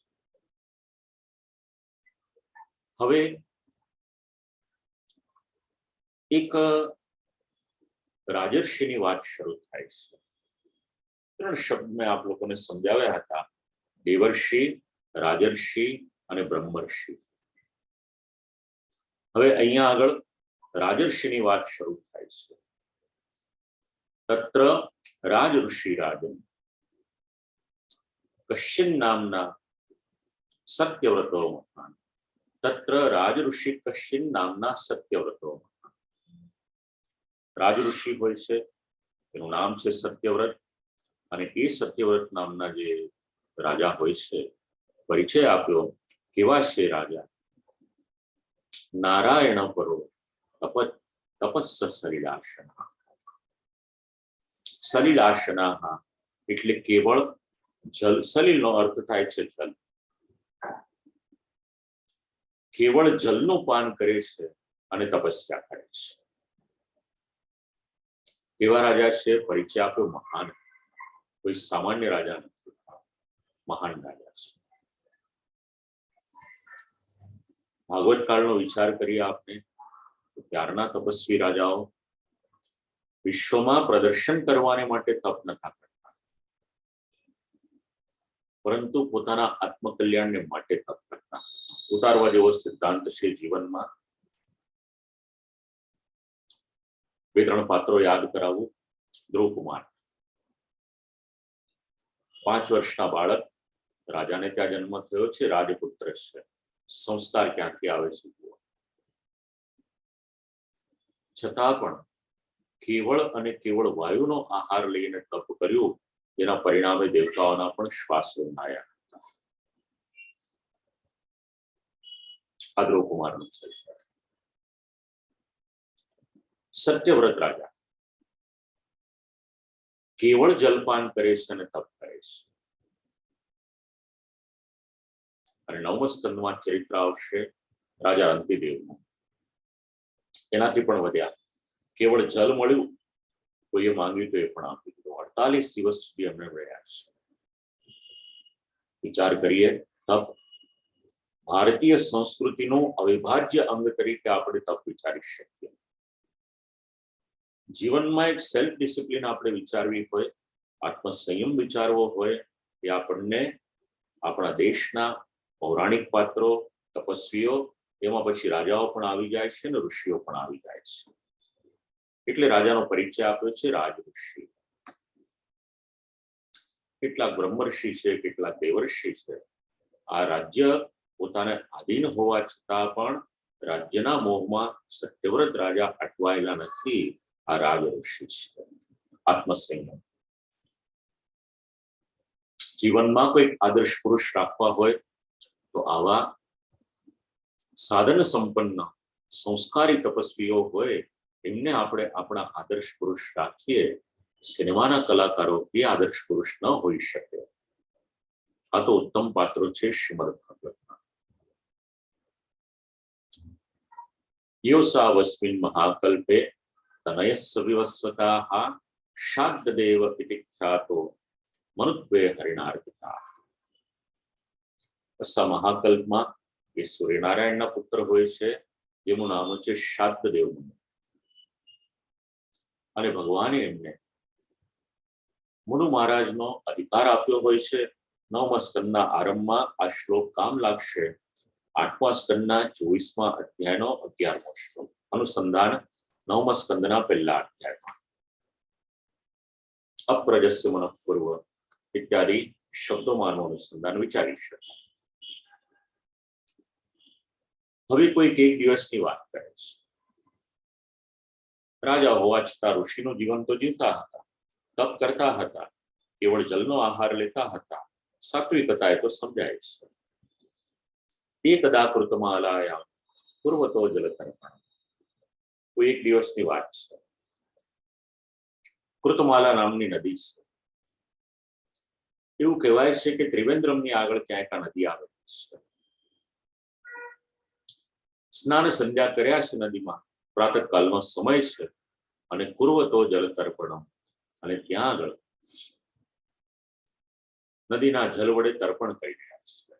હવે એક રાજર્ષિની વાત શરૂ થાય છે. 3 શબ્દ મેં આપ લોકોને સમજાવ્યા હતા. દેવર્ષિ, રાજર્ષિ અને બ્રહ્મર્ષિ. હવે અહીંયા આગળ રાજર્ષિની વાત શરૂ થાય છે. તત્ર રાજઋષિ રાજન કશ્યન નામના સત્યવ્રતો મહાન. તત્ર રાજઋષિ કશ્યન નામના સત્યવ્રતો મહાન. રાજઋષિ હોય છે, એનું નામ છે સત્યવ્રત. અને એ સત્યવ્રત નામના જે રાજા હોય છે, પરિચય આપ્યો. કેવા છે રાજા? નારાયણ પરો તપસ્સ સલિલાસના. સલિલાસના એટલે કેવળ જલ. સલિલનો અર્થ થાય છે જલ. કેવળ જલનું પાન કરે છે અને તપસ્યા કરે છે. એવા રાજા છે. પરિચય આપ્યો મહાન. કોઈ સામાન્ય રાજા નથી, મહાન રાજા છે. ભાગવત કાળનો વિચાર કરીએ આપણે તો ત્યારના તપસ્વી રાજાઓ વિશ્વમાં પ્રદર્શન કરવાને માટે તપ નતા કરતા, પરંતુ પોતાના આત્મકલ્યાણને માટે તપ કરતા. ઉતારવા જેવો સિદ્ધાંત છે જીવનમાં. 2-3 પાત્રો યાદ કરાવું. ધ્રુવકુમાર 5 વર્ષના બાળક, રાજાને ત્યાં જન્મ થયો છે, રાજપુત્ર છે. સંસ્કાર ક્યાંથી આવે છે જુઓ. છતાં પણ કેવળ અને કેવળ વાયુનો આહાર લઈને તપ કર્યું, જેના પરિણામે દેવતાઓના પણ શ્વાસ લેવાયા હતા. આ ધ્રુવકુમારનું ચરિત્ર. સત્યવ્રત રાજા કેવળ જલપાન કરે છે અને તપ કરે છે. અને 9મા સ્કંદમાં ચરિત્ર આવશે રાજા અંતિદેવનું. એનાથી પણ વધ્યા. કેવળ જલ મળ્યું, કોઈએ માંગ્યું તો એ પણ આપી દીધું. 48 દિવસ સુધી એમને રહ્યા છે. વિચાર કરીએ, તપ ભારતીય સંસ્કૃતિનું અવિભાજ્ય અંગ તરીકે આપણે તપ વિચારી શકીએ. જીવનમાં એક સેલ્ફ ડિસિપ્લિન આપણે વિચારવી હોય, આત્મસંયમ વિચારવો હોય, એ આપણને આપણા દેશના પૌરાણિક પાત્રો, તપસ્વીઓ, એમાં પછી રાજાઓ પણ આવી જાય છે અને ઋષિઓ પણ આવી જાય છે. એટલે રાજાનો પરિચય આપ્યો છે રાજઋષિ. કેટલાક બ્રહ્મર્ષિ છે, કેટલાક દેવર્ષિ છે. આ રાજ્ય પોતાને આધીન હોવા છતાં પણ રાજ્યના મોહમાં સત્યવ્રત રાજા અટવાયેલા નથી. આ રાજઋષિ છે. આત્મસંયમ. જીવનમાં કોઈક આદર્શ પુરુષ રાખવા હોય તો આવા સાધન સંપન્ન સંસ્કારી તપસ્વીઓ હોય, એમને આપણે આપણા આદર્શ પુરુષ રાખીએ. સિનેમાના કલાકારો એ આદર્શ પુરુષ ન હોઈ શકે. આ તો ઉત્તમ પાત્રો છે શ્રીમદ ભાગવતના. યોસાવસ્મિન મહાકલ્પે તનયસ્સ વિવસ્વતાઃ શાદ્દેવ ઇતિ ખ્યાતો મનુત્વે હરિણાર્પિતા. મહાકલ્પમાં એ સૂર્યનારાયણના પુત્ર હોય છે, જેનું નામ છે શાદ્દેવ. અને ભગવાને એમને મુનુ મહારાજનો અધિકાર આપ્યો હોય છે. 9મા સ્કંદના આરંભમાં આ શ્લોક કામ લાગશે. 8મા સ્કંદના 24મા અધ્યાયનો 11મો શ્લોક. અનુસંધાન 9મા સ્કંદના પહેલા અધ્યાયમાં. અપ્રજસ્ય મનઃ પૂર્વ ઇત્યાદિ શબ્દોમાં અનુસંધાન વિચારી શકાય. હવે કોઈક એક દિવસની વાત કરે છે. રાજા હોવા છતાં ઋષિનું જીવન તો જીવતા હતા, તપ કરતા હતા, કેવળ જલનો આહાર લેતા હતા, સાત્વિક હતા એ તો સમજાય છે. એકદા કૃતમાલાયામ પૂર્વતો જલતર્પણ. કોઈ એક દિવસની વાત છે. કૃતમાલા નામની નદી છે. એવું કહેવાય છે કે ત્રિવેન્દ્રમની આગળ ક્યાંક આ નદી આવેલી છે. સ્નાન સંધ્યા કર્યા છે નદીમાં, પ્રાતઃકાલનો સમય છે અને કુર્વતો જલતર્પણમ, અને ત્યાં આગળ નદીના જલ વડે તર્પણ કરી રહ્યા છે.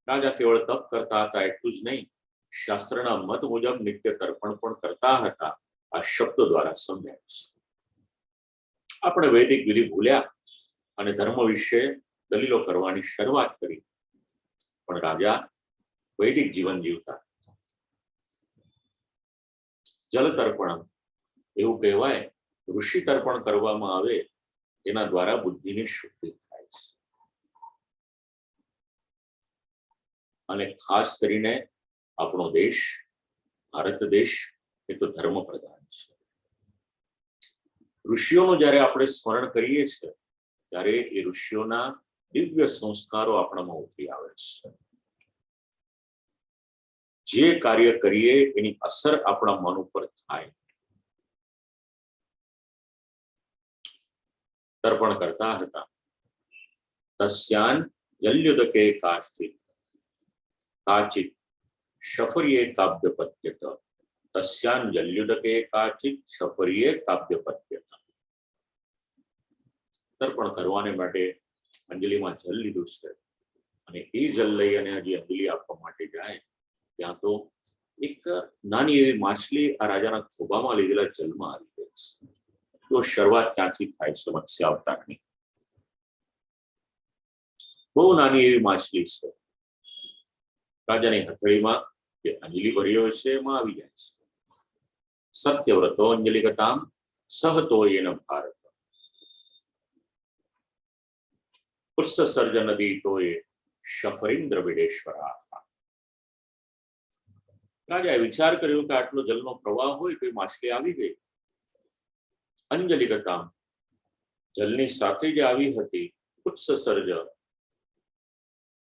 રાજા કેવળ તપ કરતા હતા એટલું જ નહીં, શાસ્ત્રના મત મુજબ નિત્ય તર્પણ પણ કરતા હતા. આ શબ્દો દ્વારા સમજાય છે. આપણે વૈદિક વિધિ ભૂલ્યા અને ધર્મ વિશે દલીલો કરવાની શરૂઆત કરી, પણ રાજા વૈદિક જીવન જીવતા. જલ તર્પણ એવું કહેવાય, ઋષિ તર્પણ કરવામાં આવે એના દ્વારા બુદ્ધિની શુદ્ધિ થાય છે. અને ખાસ કરીને આપણો દેશ ભારત દેશ એ તો ધર્મ પ્રધાન છે. ઋષિઓનું જ્યારે આપણે સ્મરણ કરીએ છીએ ત્યારે એ ઋષિઓના દિવ્ય સંસ્કારો આપણામાં ઉતરી આવે છે. જે કાર્ય કરીએ એની અસર આપણા મન ઉપર થાય. તર્પણ કરતા હતા. તસ્યાન જલ્યુદકે કાચિત શફરીએ કાબ્યપત્યત. તસ્યાન જલ્યુદકે કાચિત શફરીએ કાબ્યપત્યત. તર્પણ કરવાને માટે અંજલિમાં જલ લીધું છે અને એ જલ લઈ અને હજી અંજલિ આપવા માટે જાય ત્યાં તો એક નાની એવી માછલી આ રાજાના ખોબામાં લીધેલા જલમાં આવી ગઈ છે. તો શરૂઆત ક્યાંથી થાય છે મત્સ્ય અવતારની? બહુ નાની એવી માછલી છે. રાજાની હથેળીમાં જે અંજલિ ભર્યો છે એમાં આવી જાય છે. સત્યવ્રતો અંજલિગતામ સહતો એન ભારત. ઉત્સર્જનદીતોએ શફરીન્દ્ર વિડેશ્વરા. રાજાએ વિચાર કર્યો કે આટલો જલનો પ્રવાહ હોય તો માછલી આવી ગઈ. અંજલિગતામ જલની સાથે જે આવી હતી. ઉત્સર્જ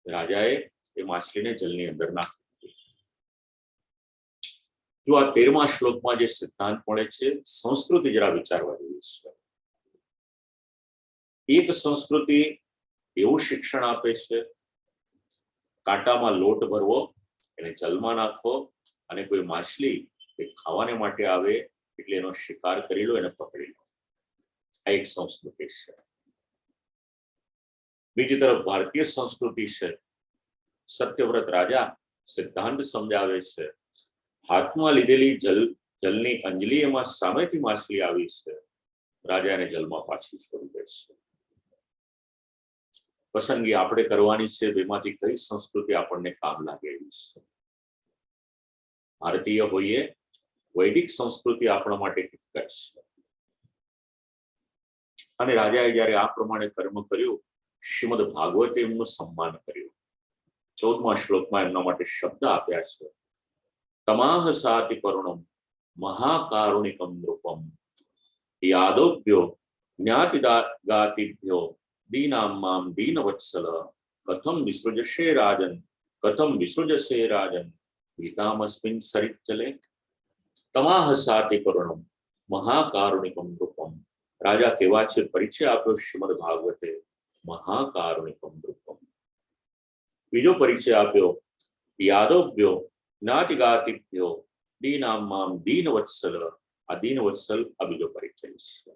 રાજાએ એ માછલીને જલની અંદર નાખી. જો આ 13મા શ્લોકમાં જે સિદ્ધાંત મળે છે, સંસ્કૃતિ જરા વિચારવા જેવી છે. એક સંસ્કૃતિ એવું શિક્ષણ આપે છે, કાંટામાં લોટ ભરવો, એને જલમાં નાખો અને કોઈ માછલી એ ખાવાને માટે આવે એટલે એનો શિકાર કરી લો, એને પકડી લો. આ એક સંસ્કૃતિ છે. બીજી તરફ ભારતીય સંસ્કૃતિ છે. સત્યવ્રત રાજા સિદ્ધાંત સમજાવે છે. હાથમાં લીધેલી જલની અંજલિ, એમાં સામેથી માછલી આવી છે. રાજા એને જલમાં પાછી છોડી દે છે. પસંદગી આપણે કરવાની છે, બેમાંથી કઈ સંસ્કૃતિ આપણને કામ લાગે એવી છે. ભારતીય હોઈએ, વૈદિક સંસ્કૃતિ આપણા માટે હિતકર છે. અને રાજાએ જયારે આ પ્રમાણે કર્મ કર્યું, શ્રીમદ ભાગવતે એમનું સન્માન કર્યું. 14મા શ્લોકમાં એમના માટે શબ્દ આપ્યા છે. તમાહ સાતિ કરુણમ મહાકારુણિકમ નૃપમ યાદોભ્યો જ્ઞાતિગાતિભ્યો દીનામ મામ દીનવત્સલ કથમ વિસૃજશે રાજન કથમ વિસૃજશે રાજન ગીતામસ્મિન સરિચ્ચલે. તમાહ સાતિ કરુણમ મહાકારુણિકમ નૃપમ. રાજા કેવા છે? પરિચય આપ્યો શ્રીમદ ભાગવતે, મહાકારુણિકમ નૃપમ. બીજો પરિચય આપ્યો, યાદોભ્યો જ્ઞાતિગાતિભ્યો દીનામ મામ દીનવત્સલ. આ દીનવત્સલ આ બીજો પરિચય છે.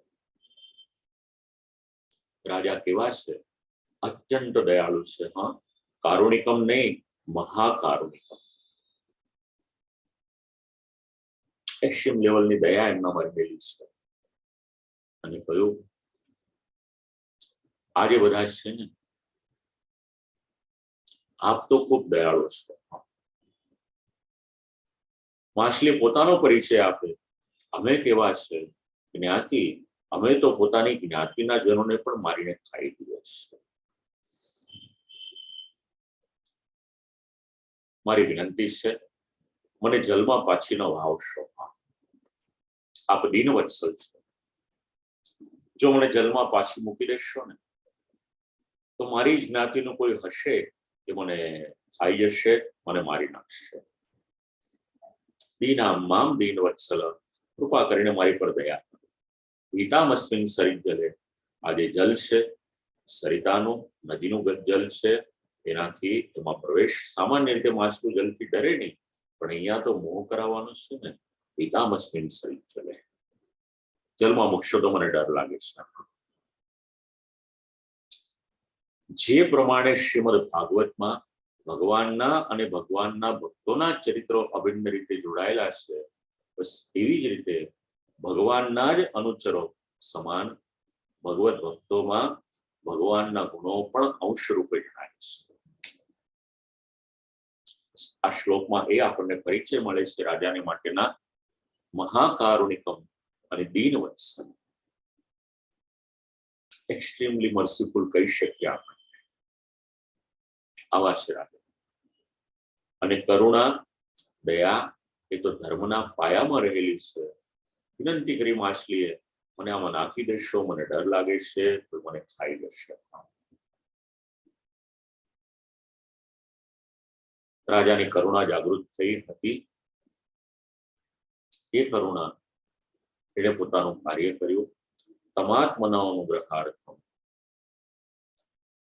રાજા કેવા છે? અત્યંત દયાળુ છે. હા, કારુણિકમ નહીં, મહાકારુણિકમ. એક્સ્ટ્રીમ લેવલની દયા એમનામાં રહેલી છે. અને કહ્યું, આજે બધા છે ને, આપ તો ખૂબ દયાળુ છો. માછલી પોતાનો પરિચય આપે, અમે કેવા છે? જ્ઞાતિ અમે તો પોતાની જ્ઞાતિના જનોને પણ મારીને ખાઈ દઈએ છીએ. મારી વિનંતી છે, મને જલમાં પાછી ન વાવશો. આપ દીનવત્સલ છો. જો મને જલમાં પાછી મૂકી દેશો ને તો મારી જ જ્ઞાતિનું કોઈ હશે કે મને ખાઈ જશે, મને મારી નાખશે. દીના મામ દીનવત્સલ, કૃપા કરીને મારી પર દયા કરો. પિતામસ્મિન સરિત જલે, આ જે જલ છે સરિતાનું નદીનું જલ છે, એનાથી એમાં પ્રવેશ સામાન્ય રીતે માછલું જલથી ડરે નહીં, પણ અહીંયા તો મોહ કરાવવાનો છે ને. પિતામસ્મિન સરિત જલે, જલમાં મૂકશો તો મને ડર લાગે છે. જે પ્રમાણે શ્રીમદ ભાગવતમાં ભગવાનના અને ભગવાનના ભક્તોના ચરિત્રો અભિન્ન રીતે જોડાયેલા છે, બસ એવી જ રીતે ભગવાનના જ અનુચરો સમાન ભગવત ભક્તોમાં ભગવાનના ગુણો પણ અંશ રૂપે જણાય છે. આ શ્લોકમાં એ આપણને પરિચય મળે છે રાજાને માટેના મહાકારુણિકમ અને દીનવત્સલ, એક્સ્ટ્રીમલી મર્સીફુલ કહી શકીએ આપણે. આવા છે રાજા. અને કરુણા દયા એ તો ધર્મના પાયામાં રહેલી છે. વિનંતી કરી માછલીએ, મને આમાં નાખી દેશો, મને ડર લાગે છે, તો મને ખાઈ જશે. રાજાની કરુણા જાગૃત થઈ હતી. એ કરુણા એને પોતાનું કાર્ય કર્યું. તમાત્મના અનુગ્રહાર્થમ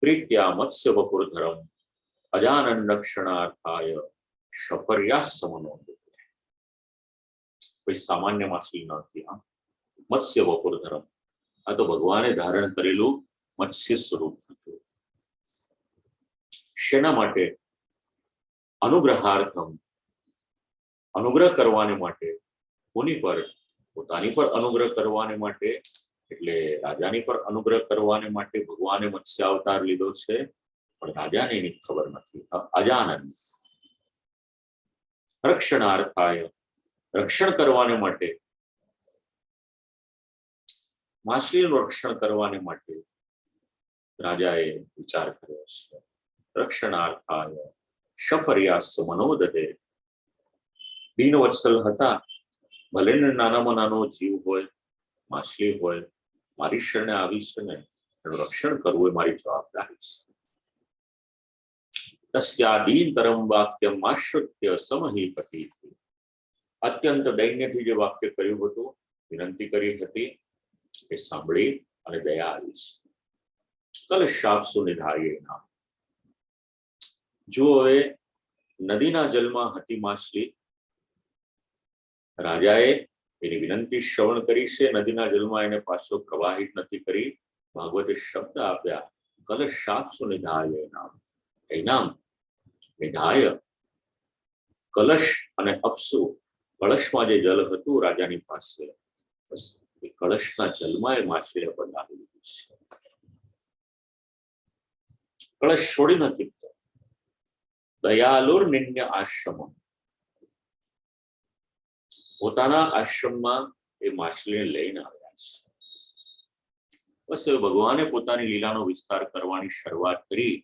પ્રીત્યા મત્સ્ય વપુરધરમ અજાનન રક્ષણાર્થાય શફર્યા સમનો. કોઈ સામાન્ય માછલી નથી. મત્સ્ય વપુરધરમ, આ તો ભગવાને ધારણ કરેલું મત્સ્ય સ્વરૂપ હતું. શેના માટે? અનુગ્રહાર્થમ, અનુગ્રહ કરવાને માટે. કોની પર? પોતાની પર અનુગ્રહ કરવાને માટે, એટલે રાજાની પર અનુગ્રહ કરવાને માટે ભગવાને મત્સ્ય અવતાર લીધો છે. પણ રાજાને એની ખબર નથી. અજાનંદ. રક્ષણાર્થાય, રક્ષણ કરવાને માટે, માછલીનું રક્ષણ કરવાને માટે રાજાએ વિચાર કર્યો છે. રક્ષણાર્થાય શફર્યાસ મનોદતે. દીનવત્સલ હતા. ભલે ને નાનામાં નાનો જીવ હોય, માછલી હોય, મારી શરણે આવી છે ને, એનું રક્ષણ કરવું એ મારી જવાબદારી છે. તસ્યાદીનતરમ વાક્યમ આશ્રિત્ય સમહીપતિ. અત્યંત દૈન્યથી જે વાક્ય કર્યું હતું, વિનંતી કરી હતી, એ સાંભળી અને દયા આવી છે. કલશાપસુ નિધાર્ય નામ. જો હવે નદીના જલમાં હતી માછલી, રાજાએ એની વિનંતી શ્રવણ કરી છે. નદીના જલમાં એને પાછો પ્રવાહિત નથી કરી. ભાગવતે શબ્દ આપ્યા, કલશાપસુ નિધાર્ય નામ. એનામ નિધાય, કલશ અને અપસુ, કળશમાં જે જલ હતું રાજાની પાસે, બસ એ કળશના જલમાં એ માછલીને બનાવી લીધી છે. કળશ છોડી નથી. દયાલુર નિન્ય આશ્રમ, પોતાના આશ્રમમાં એ માછલીને લઈને આવ્યા છે. બસ હવે ભગવાને પોતાની લીલાનો વિસ્તાર કરવાની શરૂઆત કરી.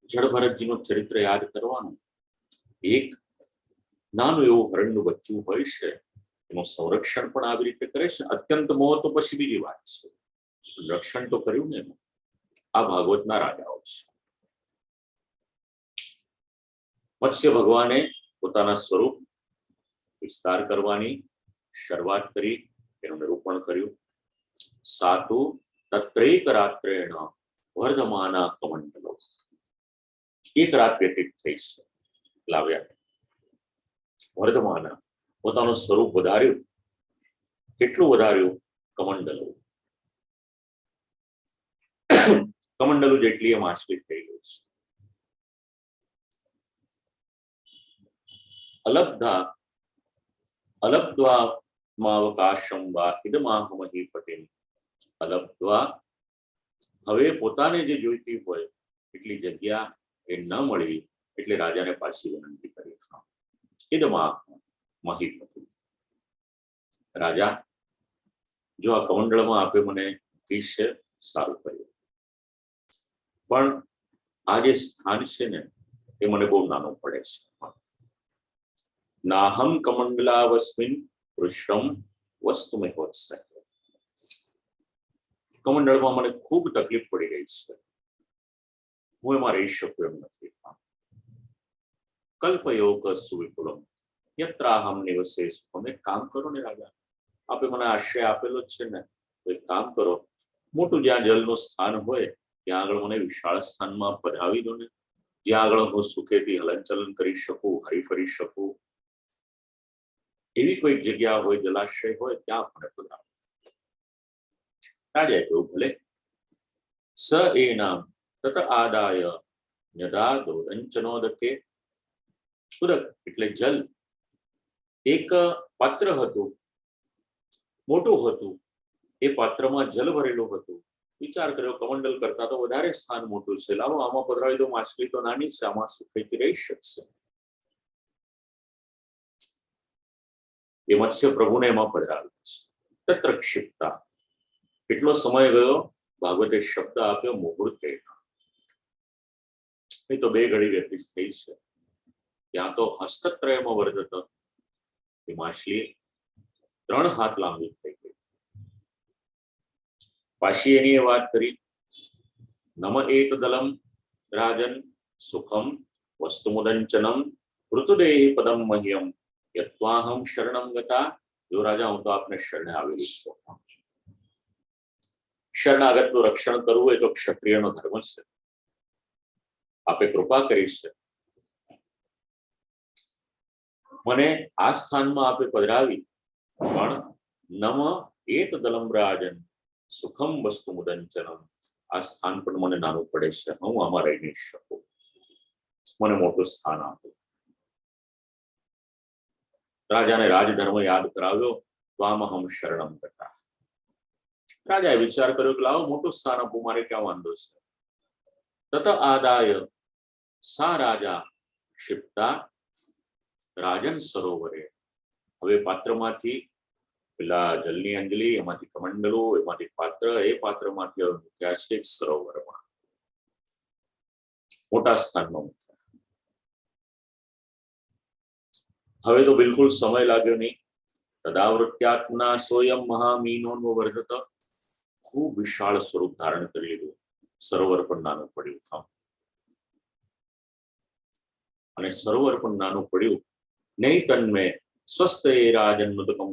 જળભરતજીનું ચરિત્ર યાદ કરવાનું. એક નાનું એવું હરણનું બચ્ચું હોય છે, એનું સંરક્ષણ પણ આવી રીતે કરે છે. અત્યંત મોહ તો પછી બીજી વાત છે, રક્ષણ તો કર્યું ને એનું. આ ભાગવતના રાજાઓ છે. મત્સ્ય ભગવાને પોતાના સ્વરૂપ વિસ્તાર કરવાની શરૂઆત કરી, એનું નિરૂપણ કર્યું. સાતુ તત્રૈક રાત્રેણ વર્ધમાના કમંડલો. એક રાત વ્યતીત થઈ છે. લાવ્યા વર્ધમાના, પોતાનું સ્વરૂપ વધાર્યું. કેટલું વધાર્યું? કમંડલો. કમંડલો જેટલી એ માછલી થઈ ગઈ છે. અલબ્ધા અલબ્ધ્વા માવકાશમ વા ઇદમાહમહી પતિમ. અલબ્ધ્વા, હવે પોતાને જે જોઈતી હોય એટલી જગ્યા એ ન મળી, એટલે રાજાને પાછી વિનંતી કરી. ઇદમાહ મહીપતિ. રાજા, જો આ કમંડળમાં આપે મને મૂકી છે, સારું કર્યું, પણ આ જે સ્થાન છે ને એ મને બહુ નાનું પડે છે. નાહમ કમંડલાવસ્મિન પૃષ્ઠમ વસ્તુ મેં વત્સય. કમંડળમાં મને ખૂબ તકલીફ પડી રહી છે, હું એમાં રહી શકું એમ નથી. કલ્પયોગ સુવિપુલમ યત્રાહમ નિવસે સુખમ. એક કામ કરો ને રાજા, આપે મને આશ્રય આપેલો જ છે ને, તો એક કામ કરો, મોટું જ્યાં જલનું સ્થાન હોય ત્યાં આગળ મને વિશાળ સ્થાનમાં પધરાવી દો ને, જ્યાં આગળ હું સુખેથી હલનચલન કરી શકું, હરી ફરી શકું. એવી કોઈ જગ્યા હોય, જલાશય હોય, ત્યાં મને પધરાવો. રાજાએ કહ્યું ભલે. સ એનામ તત આદાય યદાદો દંચનોદકે. ઉદક એટલે જલ. એક પાત્ર હતું, મોટું હતું, એ પાત્રમાં જલ ભરેલું હતું. વિચાર કર્યો કમંડલ કરતા તો વધારે સ્થાન મોટું છે, લાવો આમાં પધરાવી દો, માછલી તો નાની છે, આમાં સુખેથી રહી શકશે. એ મત્સ્ય પ્રભુને એમાં પધરાવ્યું છે. તત્ર ક્ષિપ્તા. કેટલો સમય ગયો? ભાગવતે શબ્દ આપ્યો મુહૂર્તે. એ તો 2 ઘડી વ્યતીત થઈ છે. ત્યાં તો હસ્તત્રયમાં વર્ધત. એ માછલી 3 હાથ લાંબી થઈ ગઈ. પાછી એની એ વાત કરી, નમ એક દલમ રાજન સુખમ વસ્તુમુદંચનમ ઋતુદેહી પદમ મહ્યમ યત્વાહમ શરણમ ગતા. જો રાજા, હું તો આપને શરણે આવેલી છું. શરણાગતનું રક્ષણ કરવું એ તો ક્ષત્રિયનો ધર્મ છે. આપે કૃપા કરી છે, મને આ સ્થાનમાં આપે પધરાવી, પણ નમ એત દલમ રાજન સુખમ વસ્તુ મુદંચનમ. આ સ્થાન પણ મને નાનું પડે છે, હું આમાં રહી નહીં શકું, મને મોટું સ્થાન આપો. રાજાને રાજધર્મ યાદ કરાવ્યો. ત્વામહમ શરણમ ગતા. રાજાએ વિચાર કર્યો કે લાવો મોટું સ્થાન આપું, મારે ક્યાં વાંધો છે. તત આદાય સા રાજા ક્ષિપ્તા રાજન સરોવરે. હવે પાત્રમાંથી પેલા જલની અંજલિ, એમાંથી કમંડલો, એમાંથી પાત્ર, એ પાત્રમાંથી હવે મૂક્યા છે એક સરોવરમાં, મોટા સ્થાનમાં મૂક્યા. હવે તો બિલકુલ સમય લાગ્યો નહીં. તદાવૃત્યાત્મના સોયમ મહામીનો વર્ધત. ખૂબ વિશાળ સ્વરૂપ ધારણ કરી લીધું. સરોવર પણ નાનું પડ્યું. અને સરોવર પણ નાનું પડ્યું. નહીં તન્મે સ્વસ્થ એ રાજન મુદકમ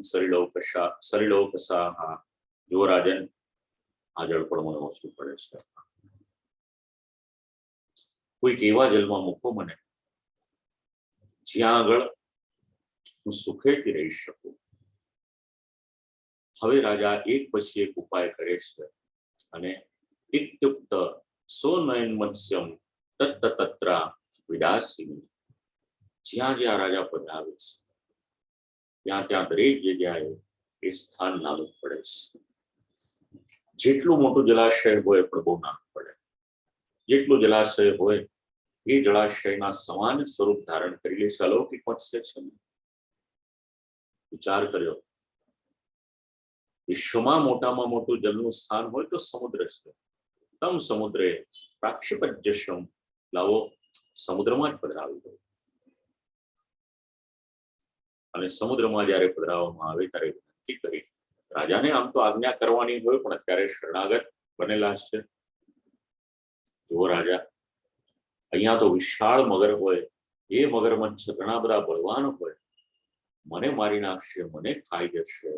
સરિલોકસા. જો રાજન, આ જળ પણ મને ઓછું પડે છે, કોઈક એવા જલમાં મૂકો મને જ્યાં આગળ હું સુખેથી રહી શકું. હવે રાજા એક પછી એક ઉપાય કરે છે, અને ઇત્યુક્ત સોનયન મત્સ્યમ તત્ત તત્ર વિદાસિની. જ્યાં જ્યાં રાજા પધરાવે છે ત્યાં ત્યાં દરેક જગ્યાએ એ સ્થાન નાનું પડે છે. જેટલું મોટું જલાશય હોય પણ બહુ નાનું પડે. જેટલું જલાશય હોય એ જળાશયના સમાન સ્વરૂપ ધારણ કરી લે છે. અલૌકિક મત્સ્ય છે. વિચાર કર્યો, વિશ્વમાં મોટામાં મોટું જલનું સ્થાન હોય તો સમુદ્ર છે. તમ સમુદ્રે પ્રાક્ષિપજ્યશમ. લાવો સમુદ્રમાં જ પધરાવી દો. અને સમુદ્રમાં જયારે પધરાવવામાં આવે ત્યારે વિનંતી કરી. રાજાને આમ તો આજ્ઞા કરવાની હોય, પણ અત્યારે શરણાગત બનેલા છે. જુઓ રાજા, અહીંયા તો વિશાળ મગર હોય, એ મગરમચ્છ ઘણા બધા બળવાન હોય, મને મારી નાખશે, મને ખાઈ જશે.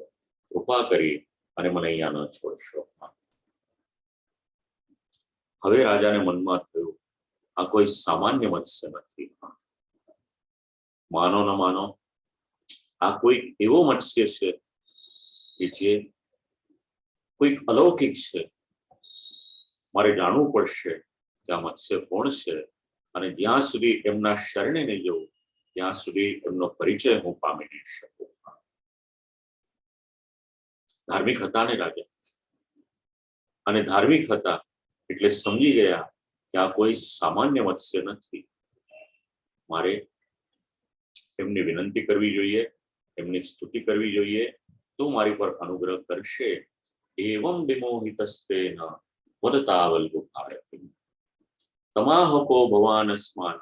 કૃપા કરી અને મને અહીંયા ન છોડશો. હવે રાજાને મનમાં થયું, આ કોઈ સામાન્ય મત્સ્ય નથી. માનો ન માનો, આ કોઈક એવો મત્સ્ય છે કે જે કોઈક અલૌકિક છે. મારે જાણવું પડશે કે આ મત્સ્ય કોણ છે, અને જ્યાં સુધી એમના શરણે નહીં જવું ત્યાં સુધી એમનો પરિચય હું પામી નહીં શકું. ધાર્મિક હતા ને રાજા, અને ધાર્મિક હતા એટલે સમજી ગયા કે આ કોઈ સામાન્ય મત્સ્ય નથી. મારે એમની વિનંતી કરવી જોઈએ, એમની સ્તુતિ કરવી જોઈએ, તો મારી પર અનુગ્રહ કરશે एवं विमोहितस्तेन वदतावल्गु भारती तमाहको भवानस्मान्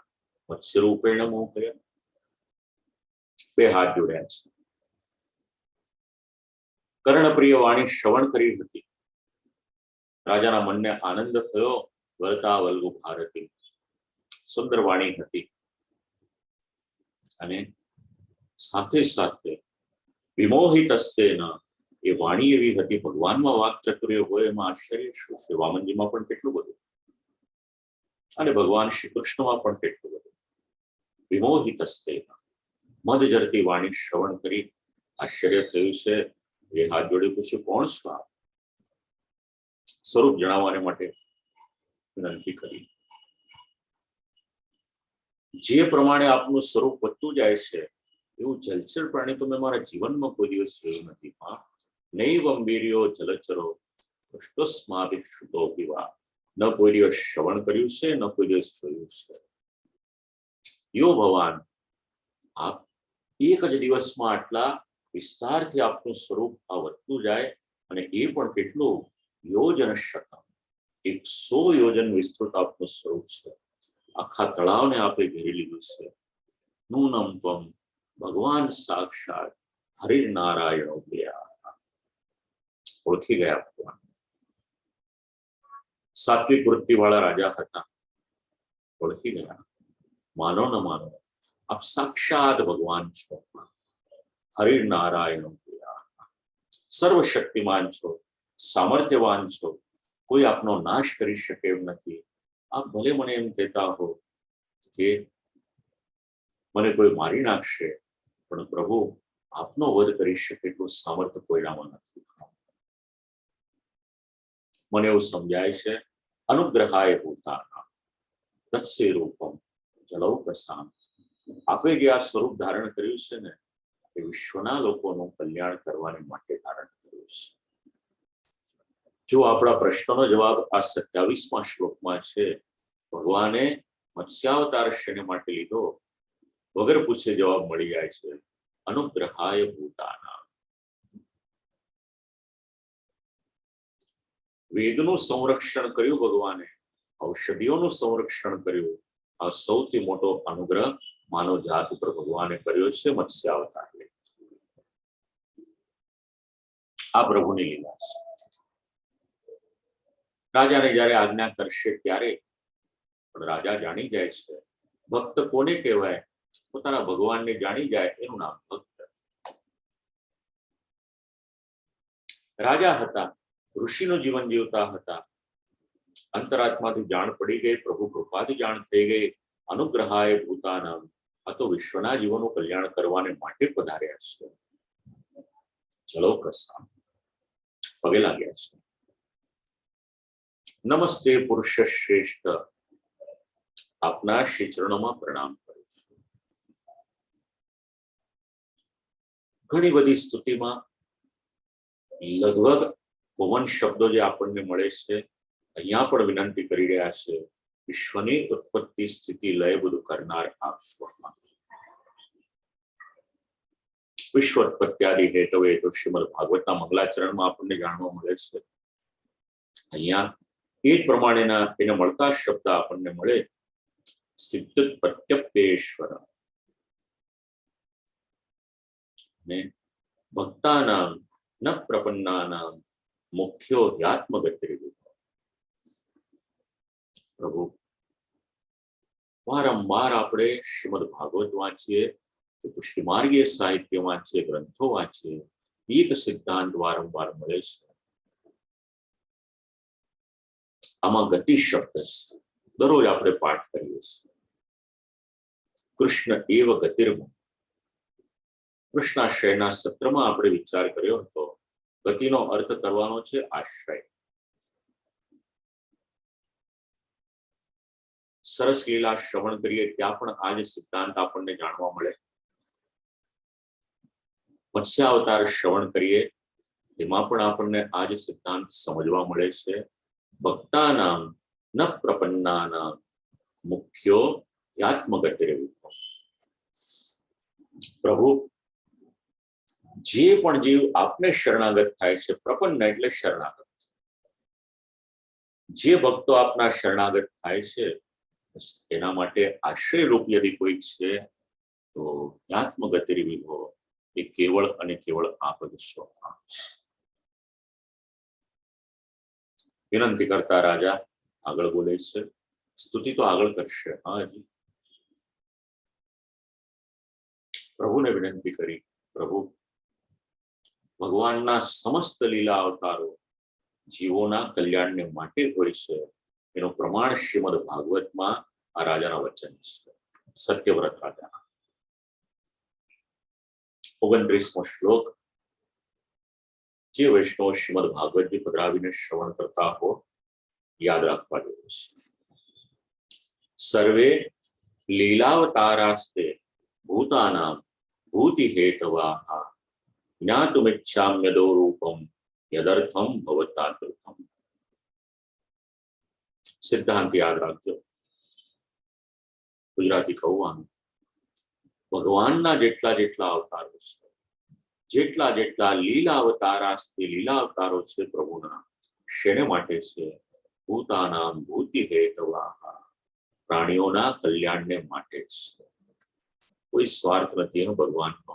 मत्स्यरूपेण मोहय. બે હાથ જોડ્યા છે. કર્ણપ્રિય વાણી શ્રવણ કરી હતી. રાજાના મનને આનંદ થયો. વરતાવલ્ગુ ભારતી સુંદર વાણી હતી અને સાથે સાથે વિમોહિતસ્તેન એ વાણી એવી હતી. ભગવાનમાં વાક ચતુર્ય હોય એમાં આશ્ચર્ય શું છે? વામનજીમાં પણ કેટલું બધું અને ભગવાન શ્રી કૃષ્ણમાં પણ કેટલું બધું. વિમોહિતસ્તેન મધ જરતી વાણી શ્રવણ કરી આશ્ચર્ય થયું છે. એ હાથ જોડી પૂછ્યું, કોણ છો આપ? સ્વરૂપ જણાવવાને માટે વિનંતી કરી. જે પ્રમાણે આપનું સ્વરૂપ વધતું જાય છે એવું જલચર પ્રાણી તો મેં મારા જીવનમાં કોઈ દિવસ જોયું નથી. નૈવમ વીર્યો જલચરો પુષ્પસ્માભિક્ષુતો પીવા. ન કોઈ દિવસ શ્રવણ કર્યું છે, ન કોઈ દિવસ જોયું છે. યો ભગવાન, આપ એક જ દિવસમાં આટલા વિસ્તારથી આપનું સ્વરૂપ આ વધતું જાય અને એ પણ કેટલું? યોજન શતમ, 100 યોજન વિસ્તૃત આપનું સ્વરૂપ છે. આખા તળાવને આપે ઘેરી લીધું છે. નૂનમ ત્વમ ભગવાન સાક્ષાત હરિનારાયણો ગયા. ઓળખી ગયા ભગવાન. સાત્વિક વૃત્તિ વાળા રાજા હતા, ઓળખી ગયા. માનો ન માનો, આપ સાક્ષાત ભગવાન છો. હરિનારાયણો ગયા. સર્વશક્તિમાન છો, સામર્થ્યવાન છો. કોઈ આપનો નાશ કરી શકે એમ નથી. આપ ભલે મને એમ કહેતા હો કે મને કોઈ મારી નાખશે, પણ પ્રભુ આપનો વધ કરી શકે એટલું સામર્થ્ય કોઈનામાં નથી. મને એવું સમજાય છે. અનુગ્રહાય ભૂતાના તત્સે રૂપમ જલૌકસામ. આપે જે આ સ્વરૂપ ધારણ કર્યું છે ને, એ વિશ્વના લોકોનું કલ્યાણ કરવાને માટે ધારણ કર્યું છે. જો આપણા પ્રશ્નનો જવાબ આ 27મા શ્લોકમાં છે. ભગવાને મત્સ્યાવતાર શેને માટે લીધો? વગર પૂછે જવાબ મળી જાય છે. અનુગ્રહાય ભૂતાના. વેદનું સંરક્ષણ કર્યું ભગવાને, ઔષધિઓનું સંરક્ષણ કર્યું. આ સૌથી મોટો અનુગ્રહ માનવ જાત ઉપર ભગવાને કર્યો છે મત્સ્યાવતાર. આ પ્રભુની લીલા છે. રાજાને જયારે આજ્ઞા કરશે ત્યારે પણ રાજા જાણી જાય છે. ભક્ત કોને કહેવાય? પોતાના ભગવાનને જાણી જાય એનું નામ ભક્ત. રાજા હતા, ઋષિનું જીવન જીવતા હતા. અંતરાત્માથી જાણ પડી ગઈ, પ્રભુ કૃપાથી જાણ થઈ ગઈ. અનુગ્રહાય ભૂતાનામ. આ તો વિશ્વના જીવનનું કલ્યાણ કરવાને માટે પધાર્યા છે. ચલો કસા પગે લાગ્યા છે. નમસ્તે પુરુષ શ્રેષ્ઠ. આપના શ્રી ચરણોમાં પ્રણામ કરું છું. ઘણી બધી સ્તુતિમાં લગભગ કોમન શબ્દો જે આપણને મળે છે, અહીંયા પણ વિનંતી કરી રહ્યા છે. વિશ્વની ઉત્પત્તિ સ્થિતિ લય બધું કરનાર આપ સ્વમાં. વિશ્વોત્પત્યાદિ હેતવે તો શ્રીમદ ભાગવતના મંગલાચરણમાં આપણને જાણવા મળે છે. અહીંયા એ જ પ્રમાણેના એને મળતા શબ્દ આપણને મળે. સ્થિત્યુત્પત્યપ્યેશ્વર ને ભક્તાનામ ન પ્રપન્નાનામ મુખ્યો હ્યાત્મગતિર્ભૂત. પ્રભુ વારંવાર આપણે શ્રીમદ ભાગવત વાંચીએ કે પુષ્ટિ માર્ગીય સાહિત્ય વાંચીએ, ગ્રંથો વાંચીએ, એક સિદ્ધાંત વારંવાર મળે છે. આમાં ગતિ શબ્દ છે. દરરોજ આપણે પાઠ કરીએ છીએ. કૃષ્ણ એવ ગતિર્મ. કૃષ્ણાશ્રયના સત્રમાં આપણે વિચાર કર્યો હતો. ગતિનો અર્થ કરવાનો છે આશ્રય. સરસ લીલા શ્રવણ કરીએ ત્યાં પણ આ જ સિદ્ધાંત આપણને જાણવા મળે. મત્સ્યાવતાર શ્રવણ કરીએ એમાં પણ આપણને આ જ સિદ્ધાંત સમજવા મળે છે. ભક્તાનામ ન પ્રપન્નાનામ મુખ્યો હ્યાત્મગતિર્ભૂત. પ્રભુ જે પણ જીવ આપને શરણાગત થાય છે, પ્રપન્ન એટલે શરણાગત, જે ભક્તો આપના શરણાગત થાય છે એના માટે આશ્રય રૂપ યદિ કોઈ છે તો આત્મગતિ વિભો એ કેવળ અને કેવળ આપ જ છો. વિનંતી કરતા રાજા આગળ બોલે છે. સ્તુતિ તો આગળ કરશે. હાજી, પ્રભુને વિનંતી કરી, પ્રભુ ભગવાનના સમસ્ત લીલા અવતારો જીવોના કલ્યાણને માટે હોય છે એનું પ્રમાણ શ્રીમદ ભાગવતમાં આ રાજાના વચન છે. સત્યવ્રત રાજાના 29મો શ્લોક. જે વૈષ્ણવ શ્રીમદ ભાગવતજી પધરાવીને શ્રવણ કરતા હો યાદ રાખવા જેવું છે. સર્વે લીલાવતારાસ્તે ભૂતાનામ ભૂતિ હેતવાહ જ્ઞાતુમિચ્છામ્યદો રૂપમ યદર્થમ ભવતાદૃતમ. સિદ્ધાંત યાદ રાખજો. ગુજરાતી કહેવાનું, ભગવાનના જેટલા જેટલા અવતારો છે, જેટલા જેટલા લીલા અવતારાસ્તે લીલા અવતારો છે પ્રભુના, શેને માટે છે? ભૂતાનામ ભૂતિ હેતવાહ, પ્રાણીઓના કલ્યાણને માટે છે. કોઈ સ્વાર્થ નથી એનો ભગવાનનો.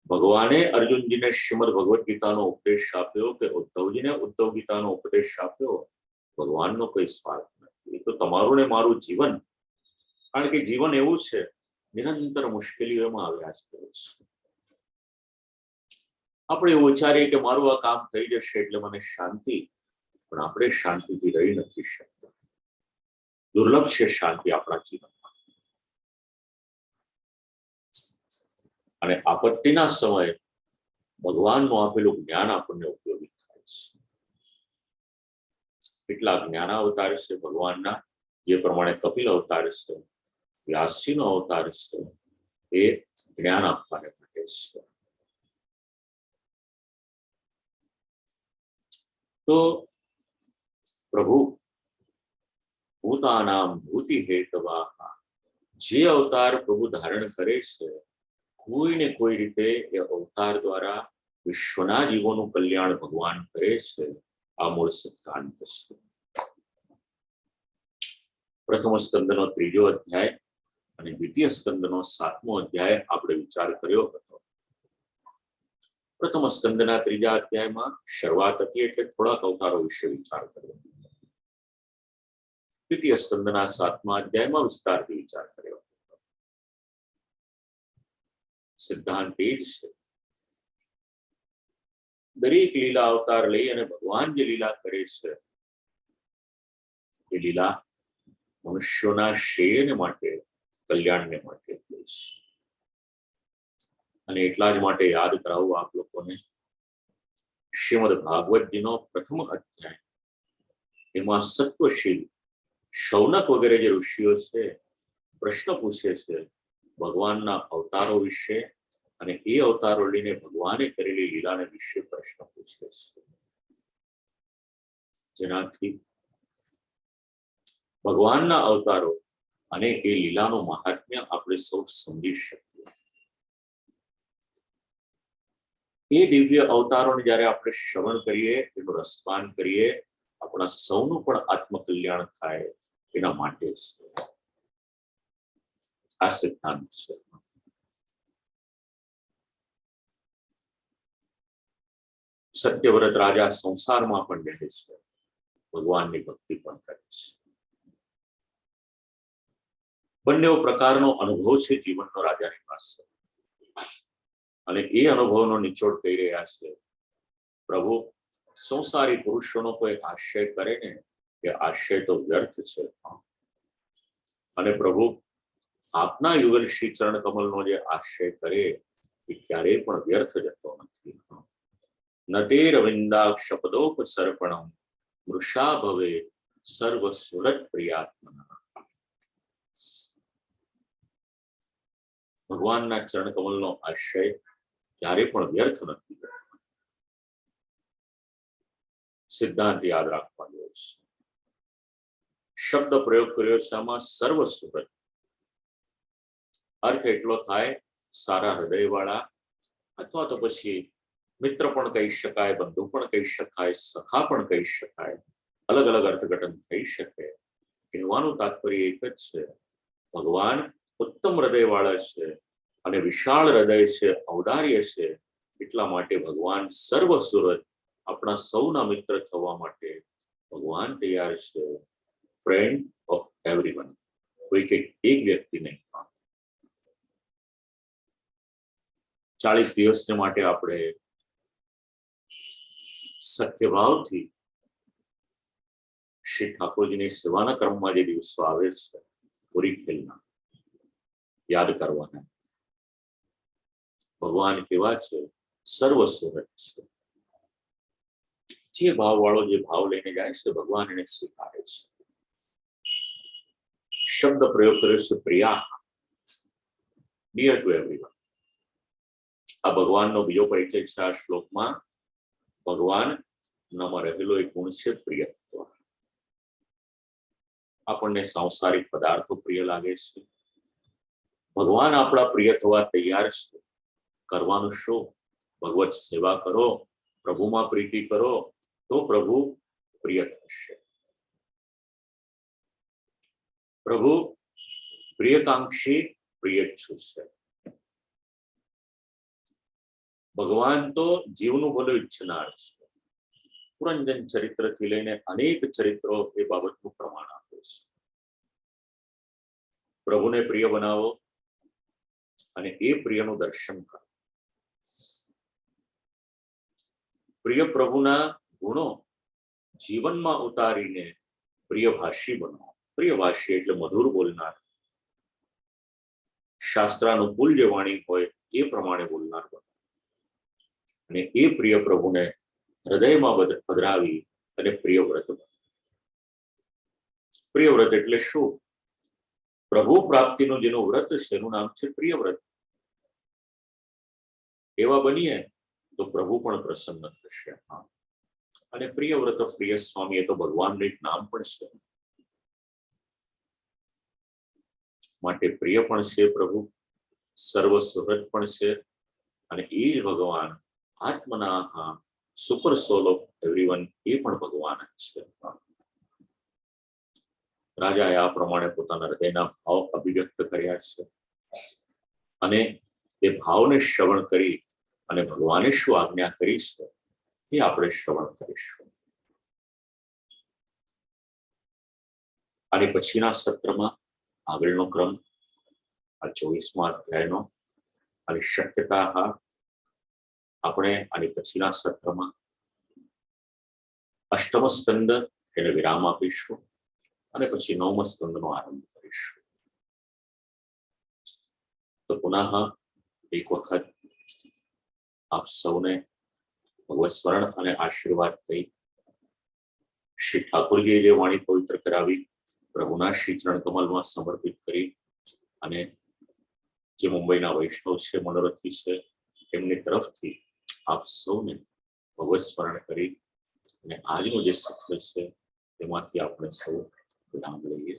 ભગવાને અર્જુનજીને શ્રીમદ ભગવદ્ ગીતાનો ઉપદેશ આપ્યો કે ઉદ્ધવજીને ઉદ્ધવ ગીતાનો ઉપદેશ આપ્યો, ભગવાનનો કોઈ સ્વાર્થ નથી. એ તો તમારું ને મારું જીવન, કારણ કે જીવન એવું છે નિરંતર મુશ્કેલીઓમાં આવ્યા જ કરે છે. આપણે એવું વિચારીએ કે મારું આ કામ થઈ જશે એટલે મને શાંતિ, પણ આપણે શાંતિથી રહી નથી શકતા. દુર્લભ છે શાંતિ આપણા જીવનમાં. અને આપત્તિના સમયે ભગવાનનું આપેલું જ્ઞાન આપણને ઉપયોગી થાય છે. કેટલા જ્ઞાન અવતાર છે ભગવાનના, જે પ્રમાણે કપિલ અવતાર છે, વ્યાસજીનો અવતાર છે, એ જ્ઞાન આપવાને માટે છે. તો પ્રભુ ભૂતાનામ ભૂતિ હેતવાહ, જે અવતાર પ્રભુ ધારણ કરે છે કોઈ ને કોઈ રીતે એ અવતાર દ્વારા વિશ્વના જીવોનું કલ્યાણ ભગવાન કરે છે. આ મૂળ સિદ્ધાંત છે. પ્રથમ સ્કંદનો 3જો અધ્યાય અને દ્વિતીય સ્કંદનો 7મો અધ્યાય આપણે વિચાર કર્યો હતો. પ્રથમ સ્કંદના 3જા અધ્યાયમાં શરૂઆત હતી એટલે થોડાક અવતારો વિશે વિચાર કર્યો. દ્વિતીય સ્કંદના 7મા અધ્યાયમાં વિસ્તારથી વિચાર કર્યો. સિદ્ધાંત એ જ છે. દરેક લીલા અવતાર લઈ અને ભગવાન જે લીલા કરે છે એ લીલા મનુષ્યોના શ્રેયને માટે, કલ્યાણને માટે છે. અને એટલા જ માટે યાદ કરાવું આપ લોકોને, શ્રીમદ ભાગવતજીનો પ્રથમ અધ્યાય, એમાં સત્વશીલ શૌનક વગેરે જે ઋષિઓ છે પ્રશ્ન પૂછે છે ભગવાનના અવતારો વિશે, અને એ અવતારો લઈને ભગવાને કરેલી લીલાને વિશે પ્રશ્ન પૂછે છે, જેનાથી ભગવાનના અવતારો અને એ લીલાનું મહાત્મ્ય આપણે સૌ સમજી શકીએ. એ દિવ્ય અવતારોને જ્યારે આપણે શ્રવણ કરીએ, એનું રસપાન કરીએ, આપણા સૌનું પણ આત્મકલ્યાણ થાય એના માટે છે આ સિદ્ધાંત છે. સત્યવ્રત રાજા સંસારમાં પણ રહે છે, ભગવાનની ભક્તિ પણ કરે છે. બંને પ્રકારનો અનુભવ છે જીવનનો રાજાની પાસે, અને એ અનુભવનો નિચોડ કહી રહ્યા છે. પ્રભુ સંસારી પુરુષોનો કોઈ આશ્રય કરે ને એ આશ્રય તો વ્યર્થ છે, અને પ્રભુ આપના યુગલ શ્રી ચરણ કમલનો જે આશ્રય કરે એ ક્યારેય પણ વ્યર્થ જતો નથી. નટે રવિંદાક્ષપદોપસર્પણમ વૃષા ભવે સર્વ સુરત પ્રિયાત્મના. ભગવાનના ચરણ કમલનો આશ્રય ક્યારે પણ વ્યર્થ નથી. સિદ્ધાંત યાદ રાખવા જેવો છે. શબ્દ પ્રયોગ કર્યો છે આમાં સર્વ સુરત. અર્થ એટલો થાય સારા હૃદયવાળા અથવા તો પછી મિત્ર પણ કહી શકાય, બંધુ પણ કહી શકાય, સખા પણ કહી શકાય, અલગ અલગ અર્થઘટન થઈ શકે. કહેવાનું તાત્પર્ય એક જ છે, ભગવાન ઉત્તમ હૃદયવાળા છે અને વિશાળ હૃદય છે, ઔદાર્ય છે. એટલા માટે ભગવાન સર્વ સુરત આપણા સૌના મિત્ર થવા માટે ભગવાન તૈયાર છે. ફ્રેન્ડ ઓફ એવરીવન, કોઈ એક વ્યક્તિ નહીં. 40 દિવસને માટે આપણે સત્યભાવથી શ્રી ઠાકોરજીની સેવાના ક્રમમાં જે દિવસો આવે છે, પૂરી ખેલના યાદ કરવાના. ભગવાન કેવા છે? સર્વ સુરત છે. જે ભાવ વાળો જે ભાવ લઈને જાય છે, ભગવાન એને સ્વીકારે છે. શબ્દ પ્રયોગ કર્યો છે, પ્રિયા, ડિયર ટુ એવરીવન. આ ભગવાનનો બીજો પરિચય છે. આ શ્લોકમાં ભગવાન નામાં રહેલો એક ગુણ છે, પ્રિયત્વ. આપણને સાંસારિક પદાર્થો પ્રિય લાગે છે, ભગવાન આપણા પ્રિય થવા તૈયાર છે. કરવાનું શું? ભગવત સેવા કરો, પ્રભુમાં પ્રીતિ કરો, તો પ્રભુ પ્રિય થશે. પ્રભુ પ્રિયકાંક્ષી, પ્રિયચ્છુ છે. ભગવાન તો જીવનું ભલું ઈચ્છનાર છે. પુરંજન ચરિત્રથી લઈને અનેક ચરિત્રો એ બાબતનું પ્રમાણ આપે છે. પ્રભુને પ્રિય બનાવો અને એ પ્રિયનું દર્શન કરો. પ્રિય પ્રભુના ગુણો જીવનમાં ઉતારીને પ્રિયભાષી બનાવો. પ્રિયભાષી એટલે મધુર બોલનાર, શાસ્ત્રાનુકૂળ જે વાણી હોય એ પ્રમાણે બોલનાર બનો. અને એ પ્રિય પ્રભુને હૃદયમાં પધરાવી અને પ્રિય વ્રત બનો. પ્રિય વ્રત એટલે શું? પ્રભુ પ્રાપ્તિનું જેનું વ્રત છે એનું નામ છે પ્રિય વ્રત. એવા બનીએ તો પ્રભુ પણ પ્રસન્ન થશે. અને પ્રિય વ્રત, પ્રિય સ્વામી, એ તો ભગવાનનું એક નામ પણ છે. માટે પ્રિય પણ છે પ્રભુ, સર્વ સુહૃદ પણ છે. અને એ જ ભગવાન આત્મના સુપર સોલ ઓફ એવરીવન, એ પણ ભગવાન જ છે. રાજાએ આ પ્રમાણે પોતાના હૃદયના ભાવ અભિવ્યક્ત કર્યા છે. અને એ ભાવને શ્રવણ કરી અને ભગવાને શું આજ્ઞા કરી છે એ આપણે શ્રવણ કરીશું. અને પછીના સત્રમાં આગળનો ક્રમ આ 24મા અધ્યાયનો, અને શક્યતા આપણે આની પછીના સત્રમાં અષ્ટમ સ્કંદ એને વિરામ આપીશું અને પછી 9મ સ્કંદનો આરંભ કરીશું. તો પુનઃ એક વખત આપ સૌને ભગવત સ્મરણ અને આશીર્વાદ થઈ શ્રી ઠાકોરજીએ જે વાણી પવિત્ર કરાવી પ્રભુના શ્રી ચરણ કમલમાં સમર્પિત કરી, અને જે મુંબઈના વૈષ્ણવ છે, મનોરથી છે, એમની તરફથી આપ સૌને ભગવત સ્મરણ કરી અને આજનું જે સત્ય છે તેમાંથી આપણે સૌ વિરામ લઈએ.